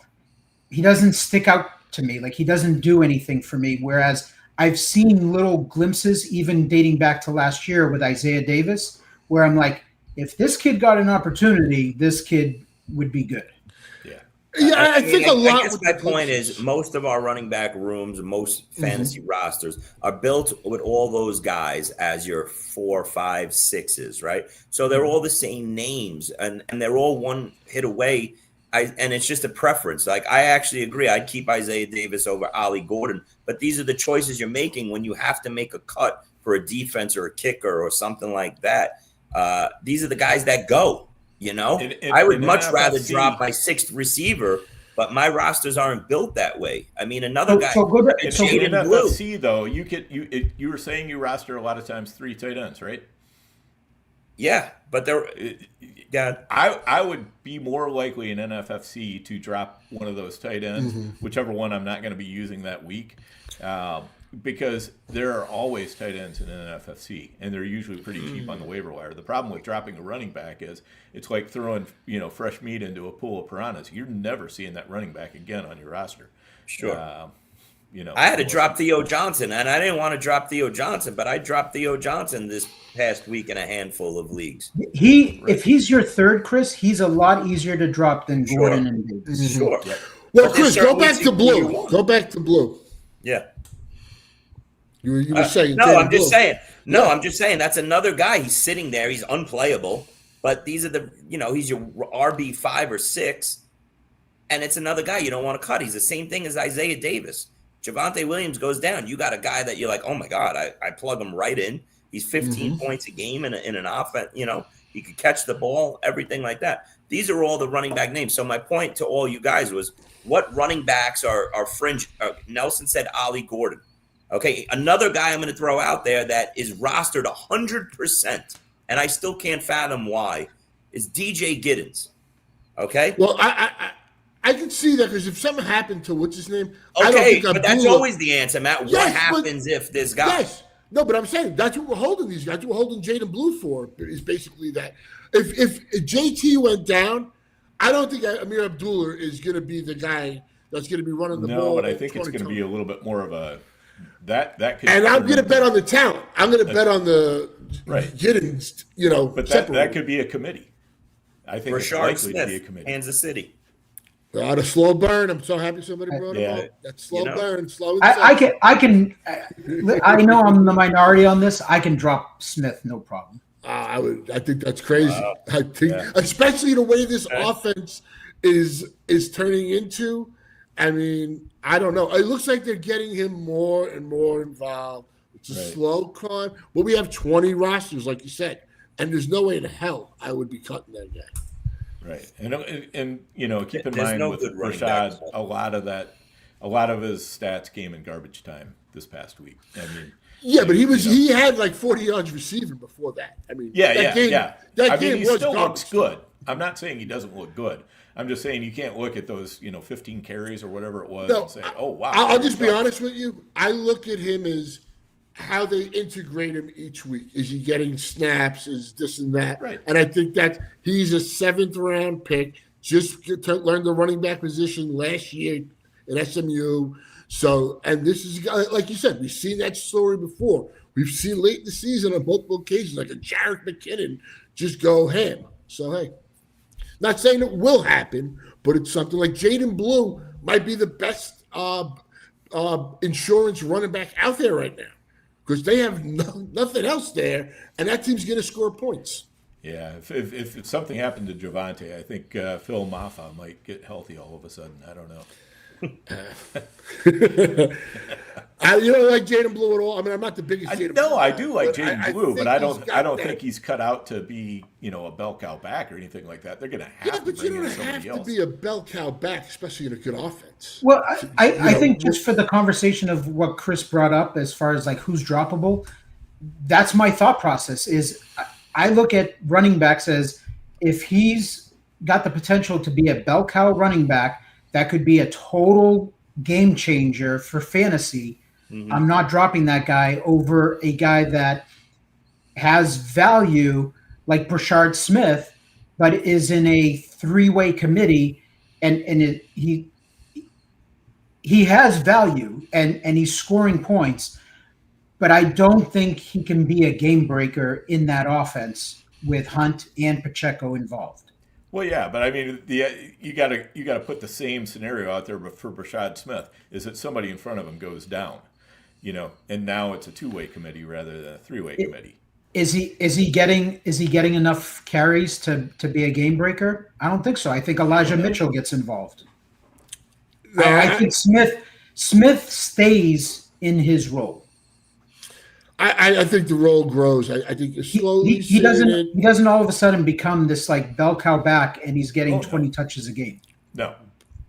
he doesn't stick out to me. Like, he doesn't do anything for me. Whereas I've seen little glimpses, even dating back to last year with Isaiah Davis, where I'm like, if this kid got an opportunity, this kid would be good. Yeah, I think a lot. I guess my point is most of our running back rooms, most fantasy rosters are built with all those guys as your 4, 5, 6s, right? So they're all the same names, and they're all one hit away. And it's just a preference. Like, I actually agree. I'd keep Isaiah Davis over Ollie Gordon, but these are the choices you're making when you have to make a cut for a defense or a kicker or something like that. These are the guys that go. I would much rather drop my 6th receiver, but my rosters aren't built that way. I mean, another guy. If you in NFC, though, you were saying you roster a lot of times 3 tight ends, right? Yeah, but I would be more likely in NFFC to drop one of those tight ends, whichever one I'm not going to be using that week. Because there are always tight ends in NFFC, and they're usually pretty cheap on the waiver wire. The problem with dropping a running back is it's like throwing fresh meat into a pool of piranhas. You're never seeing that running back again on your roster. Sure. I had to drop Theo Johnson, and I didn't want to drop Theo Johnson, but I dropped Theo Johnson this past week in a handful of leagues. If he's your 3rd, Chris, he's a lot easier to drop than Gordon and Davis. Sure. Yeah. Well, Chris, go back to blue. Go back to blue. Yeah. You were saying I'm just saying that's another guy. He's sitting there. He's unplayable. But these are he's your RB5 or 6, and it's another guy you don't want to cut. He's the same thing as Isaiah Davis. Javonte Williams goes down. You got a guy that you're like, oh my God, I plug him right in. He's 15 points a game in an offense. He could catch the ball, everything like that. These are all the running back names. So my point to all you guys was, what running backs are fringe? Nelson said Ollie Gordon. Okay, another guy I'm going to throw out there that is rostered 100%, and I still can't fathom why, is DJ Giddens. Okay? Well, I can see that because if something happened to what's his name, okay, but that's always the answer, Matt. What happens if this guy? Yes, no, but I'm saying that's what we're holding these guys. That's what we're holding Jaden Blue for. Is basically that if JT went down, I don't think Amir Abdullah is going to be the guy that's going to be running the ball. No, but I think it's going to be a little bit more of a. That could, and I'm going to bet on the talent. I'm going to bet on the Giddens, But that could be a committee. I think it's likely to be a committee. Kansas City. The slow burn. I'm so happy somebody brought him up. That slow burn, slow. I know I'm the minority on this. I can drop Smith, no problem. I think that's crazy. Wow. I think, especially the way this offense is turning into. I mean, I don't know. It looks like they're getting him more and more involved. It's a slow climb. But we have 20 rosters, like you said, and there's no way in hell I would be cutting that guy. Right, and you know, keep in mind with Rashad, a lot of his stats came in garbage time this past week. I mean, but he had like 40 yards receiving before that. I mean, that game he still looks good. I'm not saying he doesn't look good. I'm just saying you can't look at those 15 carries or whatever it was and say, oh wow. I'll just be honest with you. I look at him as how they integrate him each week. Is he getting snaps? Is this and that? Right. And I think that he's a 7th round pick, just to learn the running back position last year in SMU. So, and this is, like you said, we've seen that story before. We've seen late in the season on multiple occasions, like a Jarek McKinnon just go ham. So, hey, not saying it will happen, but it's something like Jaden Blue might be the best insurance running back out there right now. Because they have nothing else there, and that team's going to score points. Yeah, if something happened to Javonte, I think Phil Maffa might get healthy all of a sudden. I don't know. You don't like Jaden Blue at all? I mean, I'm not the biggest Jaden Blue. No, I do like Jaden Blue, but I don't think he's cut out to be, a bell cow back or anything like that. They're going to have to bring in somebody else. But you don't have to be a bell cow back, especially in a good offense. Well, I think just for the conversation of what Chris brought up as far as like who's droppable, that's my thought process is I look at running backs as if he's got the potential to be a bell cow running back, that could be a total game changer for fantasy. Mm-hmm. I'm not dropping that guy over a guy that has value like Brashard Smith, but is in a 3-way committee and he has value and he's scoring points, but I don't think he can be a game breaker in that offense with Hunt and Pacheco involved. Well, yeah, but I mean, you got to put the same scenario out there for Brashad Smith. Is that somebody in front of him goes down, and now it's a 2-way committee rather than a 3-way committee. Is he getting enough carries to be a game breaker? I don't think so. I think Elijah Mitchell gets involved. No, I think Smith stays in his role. I think the role grows. I think slowly he doesn't all of a sudden become this like bell cow back and he's getting 20 touches a game. No,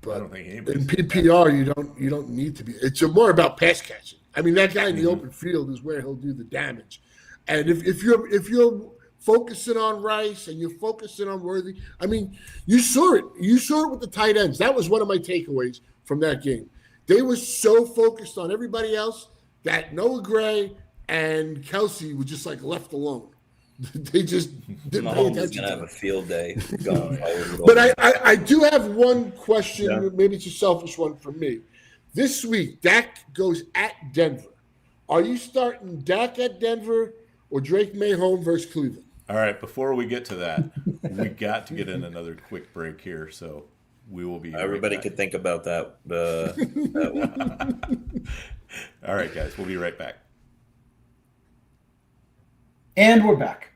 but I don't think in PPR you don't need to be. It's more about pass catching. I mean, that guy in the open field is where he'll do the damage. And if you're focusing on Rice and you're focusing on Worthy, I mean, you saw it. You saw it with the tight ends. That was one of my takeaways from that game. They were so focused on everybody else that Noah Gray and Kelsey were just like left alone. They just didn't pay attention. Gonna have a field day going forward. But I do have one question. Maybe it's a selfish one for me. This week, Dak goes at Denver. Are you starting Dak at Denver or Drake May home versus Cleveland? All right. Before we get to that, we got to get in another quick break here. So we will be. Everybody could think about that. That one. All right, guys. We'll be right back. And we're back.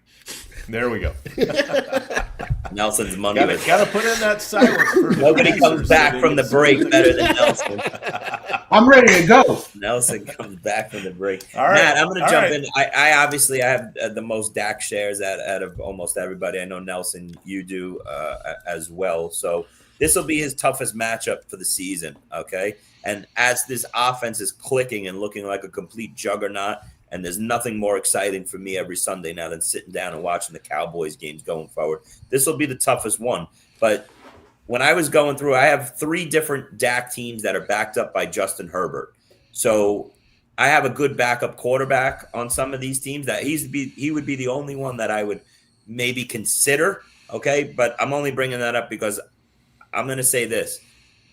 There we go. Nelson's money. Gotta put in that silence. For Nobody comes back from the break better than Nelson. I'm ready to go. Nelson comes back from the break. All right. Matt, I'm going to jump in. I obviously have the most Dak shares out of almost everybody. I know, Nelson, you do as well. So this will be his toughest matchup for the season, okay? And as this offense is clicking and looking like a complete juggernaut, and there's nothing more exciting for me every Sunday now than sitting down and watching the Cowboys games going forward. This will be the toughest one. But when I was going through, I have 3 different Dak teams that are backed up by Justin Herbert. So I have a good backup quarterback on some of these teams that he would be the only one that I would maybe consider, okay? But I'm only bringing that up because I'm going to say this.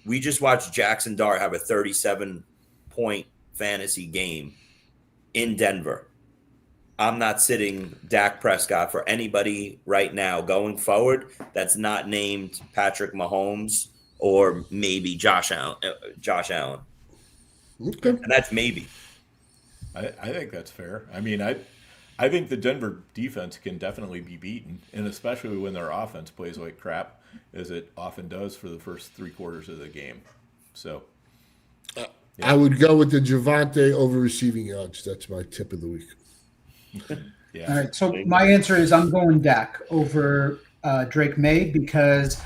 We just watched Jackson Dart have a 37-point fantasy game in Denver. I'm not sitting Dak Prescott for anybody right now going forward that's not named Patrick Mahomes or maybe Josh Allen. Okay. And that's maybe. I think that's fair. I mean, I think the Denver defense can definitely be beaten, and especially when their offense plays like crap, as it often does for the first 3 quarters of the game. So, I would go with the Javonte over receiving yards. That's my tip of the week. yeah. All right. So my answer is I'm going Dak over Drake May, because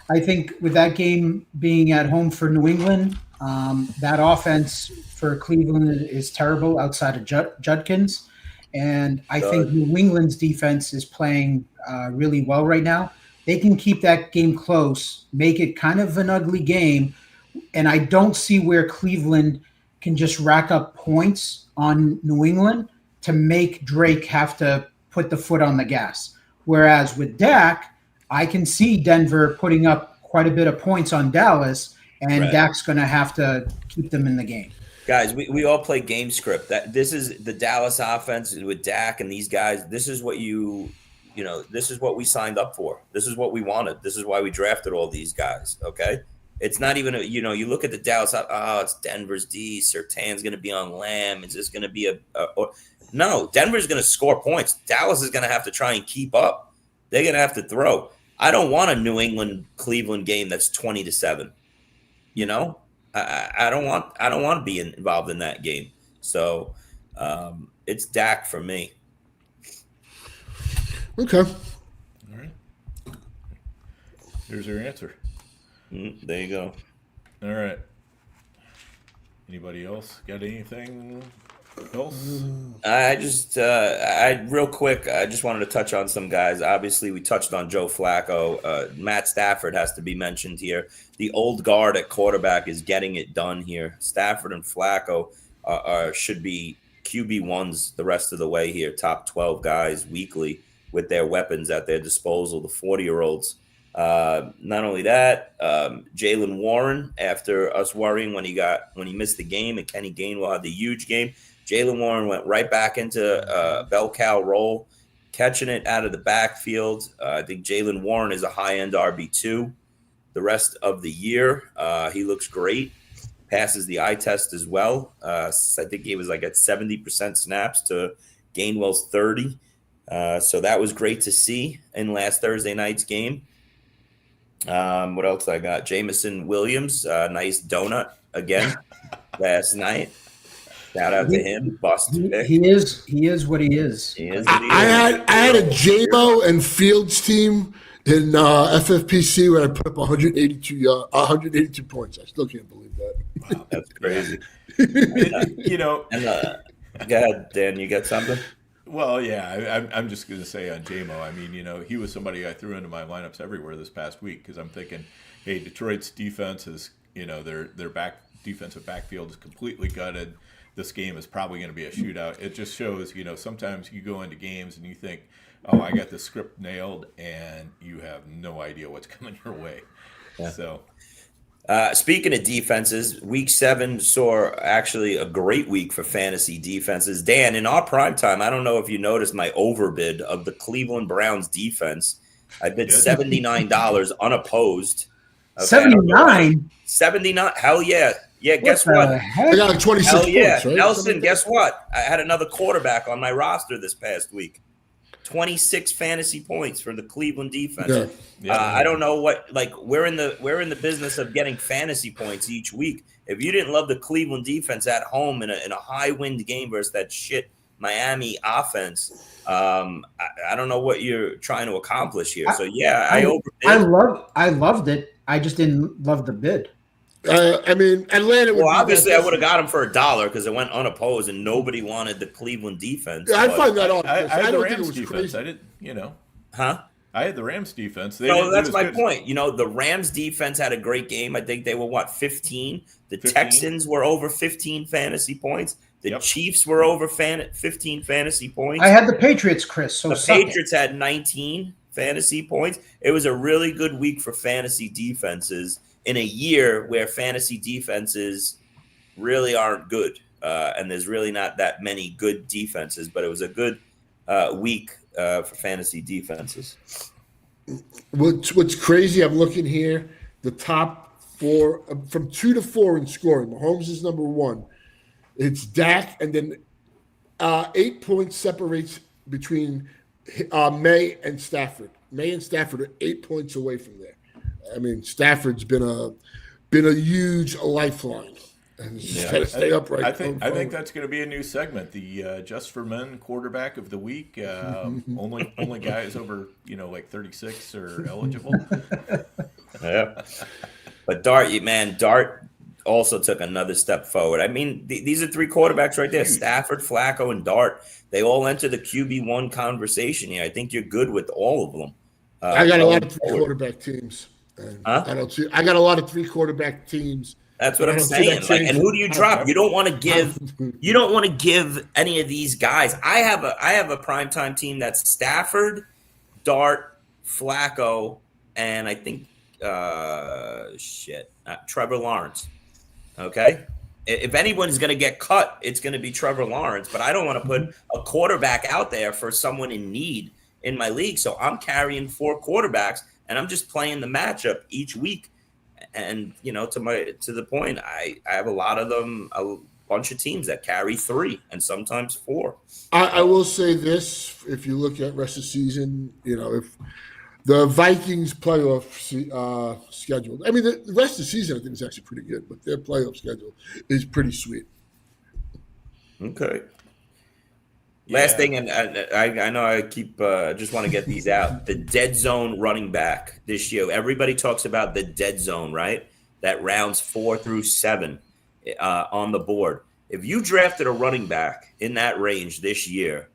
I think with that game being at home for New England, that offense for Cleveland is terrible outside of Judkins. And I think New England's defense is playing really well right now. They can keep that game close, make it kind of an ugly game. And I don't see where Cleveland can just rack up points on New England to make Drake have to put the foot on the gas. Whereas with Dak, I can see Denver putting up quite a bit of points on Dallas, and Right. Dak's going to have to keep them in the game. Guys, we all play game script. That this is the Dallas offense with Dak and these guys. This is what this is what we signed up for. This is what we wanted. This is why we drafted all these guys. Okay, it's not even you look at the Dallas. Oh, it's Denver's D. Surtain's going to be on Lamb. Is this going to be no? Denver's going to score points. Dallas is going to have to try and keep up. They're going to have to throw. I don't want a New England Cleveland game that's 20-7. I don't want to be involved in that game. So it's Dak for me. Okay. All right. Here's your answer. There you go. All right. Anybody else got anything else? Real quick, I just wanted to touch on some guys. Obviously, we touched on Joe Flacco. Matt Stafford has to be mentioned here. The old guard at quarterback is getting it done here. Stafford and Flacco should be QB1s the rest of the way here, top 12 guys weekly with their weapons at their disposal, the 40-year-olds. Not only that, Jaylen Warren, after us worrying when he missed the game and Kenny Gainwell had the huge game, Jaylen Warren went right back into bell cow role, catching it out of the backfield. I think Jaylen Warren is a high-end RB2 the rest of the year. He looks great, passes the eye test as well. I think he was like at 70% snaps to Gainwell's 30. So that was great to see in last Thursday night's game. What else I got? Jameson Williams, nice donut again last night. Shout out to him. Boston pick. He is what he is. I had a J-Mo and Fields team in FFPC where I put up 182 points. I still can't believe that. Wow, that's crazy. And, go ahead, Dan. You got something? well, yeah, I'm just going to say on J-Mo, I mean, he was somebody I threw into my lineups everywhere this past week because I'm thinking, hey, Detroit's defense is, their defensive backfield is completely gutted. This game is probably going to be a shootout. It just shows, sometimes you go into games and you think, oh, I got the script nailed, and you have no idea what's coming your way. Yeah. So, speaking of defenses, week 7 saw actually a great week for fantasy defenses. Dan, in our prime time, I don't know if you noticed my overbid of the Cleveland Browns defense. I bid $79 unopposed. Okay? 79? 79. Hell yeah. Yeah, guess what? I got like 26 Hell yeah. points, right? Nelson, guess what? I had another quarterback on my roster this past week. 26 fantasy points for the Cleveland defense. Yeah. I don't know we're in the business of getting fantasy points each week. If you didn't love the Cleveland defense at home in a high wind game versus that shit Miami offense, I don't know what you're trying to accomplish here. So yeah, I overbid. I loved it. I just didn't love the bid. Atlanta. Well, obviously, I would have got him for $1 because it went unopposed, and nobody wanted the Cleveland defense. I find that odd. I had the don't think Rams it was defense. crazy. I didn't, Huh? I had the Rams defense. No, that's my point. The Rams defense had a great game. I think they were 15. The 15? Texans were over 15 fantasy points. The Chiefs were over 15 fantasy points. I had the Patriots, Chris. So the Patriots had 19 fantasy points. It was a really good week for fantasy defenses in a year where fantasy defenses really aren't good. And there's really not that many good defenses, but it was a good week for fantasy defenses. What's crazy, I'm looking here, the top from 2 to 4 in scoring. Mahomes is number 1. It's Dak, and then 8 points separates between May and Stafford. May and Stafford are 8 points away from there. I mean, Stafford's been a huge lifeline. And he's got to stay upright. I think that's going to be a new segment. The Just for Men quarterback of the week. Only guys over like 36 are eligible. Yeah, but Dart also took another step forward. I mean, these are 3 quarterbacks right there: Stafford, Flacco, and Dart. They all enter the QB1 conversation here. I think you're good with all of them. I got a lot of 3 quarterback teams. Huh? I got a lot of 3 quarterback teams. That's what I'm saying. And who do you drop? You don't want to give. You don't want to give any of these guys. I have a primetime team that's Stafford, Dart, Flacco, and I think Trevor Lawrence. Okay. If anyone's going to get cut, it's going to be Trevor Lawrence. But I don't want to put a quarterback out there for someone in need in my league. So I'm carrying 4 quarterbacks, and I'm just playing the matchup each week. And to the point, I have a lot of them, a bunch of teams that carry 3 and sometimes 4. I will say this: if you look at rest of the season, if the Vikings playoff schedule, I mean, the rest of the season I think is actually pretty good, but their playoff schedule is pretty sweet. Okay. Last thing, and I know I keep just want to get these out. The dead zone running back this year. Everybody talks about the dead zone, right? That rounds 4 through 7 on the board. If you drafted a running back in that range this year,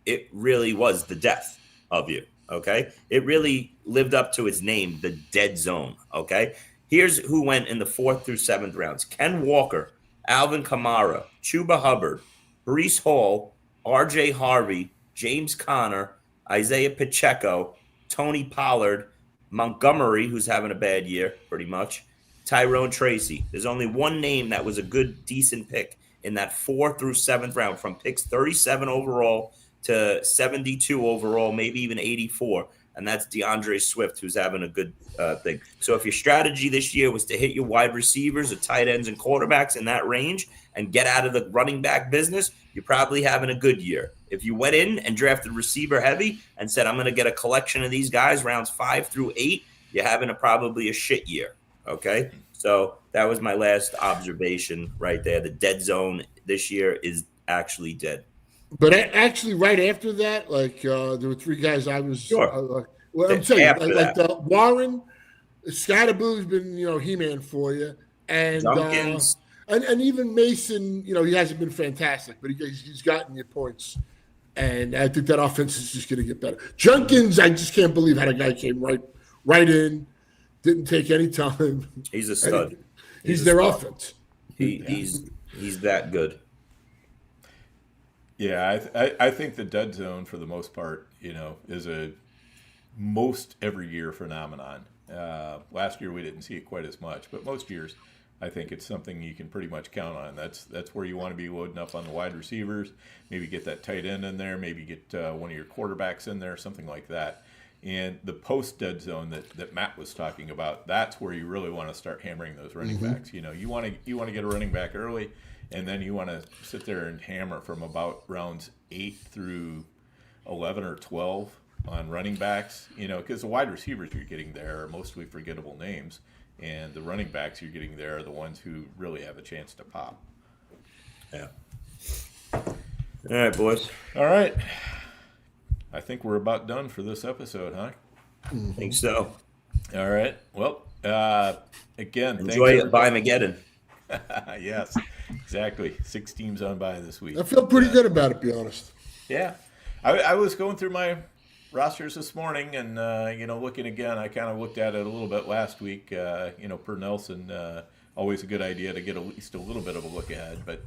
it really was the death of you, okay? It really lived up to its name, the dead zone, okay? Here's who went in the 4th through 7th rounds. Ken Walker, Alvin Kamara, Chuba Hubbard, Breece Hall, R.J. Harvey, James Conner, Isaiah Pacheco, Tony Pollard, Montgomery, who's having a bad year, pretty much, Tyrone Tracy. There's only one name that was a good, decent pick in that 4th through 7th round, from picks 37 overall to 72 overall, maybe even 84, and that's DeAndre Swift, who's having a good thing. So if your strategy this year was to hit your wide receivers or tight ends and quarterbacks in that range and get out of the running back business, you're probably having a good year. If you went in and drafted receiver heavy and said, I'm going to get a collection of these guys rounds 5 through 8, you're having probably a shit year. Okay. So that was my last observation right there. The dead zone this year is actually dead. But actually, right after that, there were 3 guys I was. Sure. I'm saying, Warren, Scatterboo's been, He-Man for you, and Jenkins. And even Mason, he hasn't been fantastic, but he's gotten you points, and I think that offense is just going to get better. Jenkins, I just can't believe how the guy came right in, didn't take any time. He's a stud. He's their offense. He's that good. Yeah, I think the dead zone, for the most part, is a most every year phenomenon. Last year we didn't see it quite as much, but most years I think it's something you can pretty much count on. That's where you want to be loading up on the wide receivers, maybe get that tight end in there, maybe get one of your quarterbacks in there, something like that. And the post dead zone that Matt was talking about, that's where you really want to start hammering those running backs. You want to get a running back early, and then you want to sit there and hammer from about rounds 8 through 11 or 12 on running backs, because the wide receivers you're getting there are mostly forgettable names, and the running backs you're getting there are the ones who really have a chance to pop. Yeah. All right, boys. All right. I think we're about done for this episode, huh? I think so. All right. Well, again, enjoy it by Mageddon. Yes, exactly. 6 teams on bye this week. I feel pretty good about it, to be honest. Yeah. I was going through my rosters this morning and, looking again. I kind of looked at it a little bit last week. Per Nelson, always a good idea to get at least a little bit of a look ahead. But,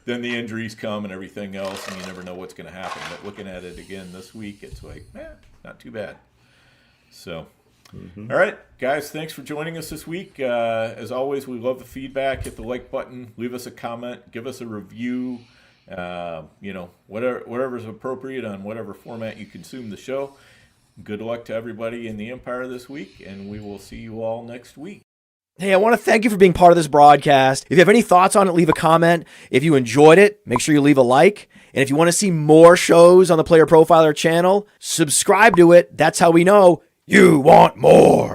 then the injuries come and everything else, and you never know what's going to happen. But looking at it again this week, it's like, not too bad. So, All right, guys, thanks for joining us this week. As always, we love the feedback. Hit the like button, leave us a comment, give us a review. Whatever's appropriate on whatever format you consume the show. Good luck to everybody in the Empire this week, and we will see you all next week. Hey, I want to thank you for being part of this broadcast. If you have any thoughts on it, leave a comment. If you enjoyed it, make sure you leave a like. And if you want to see more shows on the Player Profiler channel, subscribe to it. That's how we know you want more.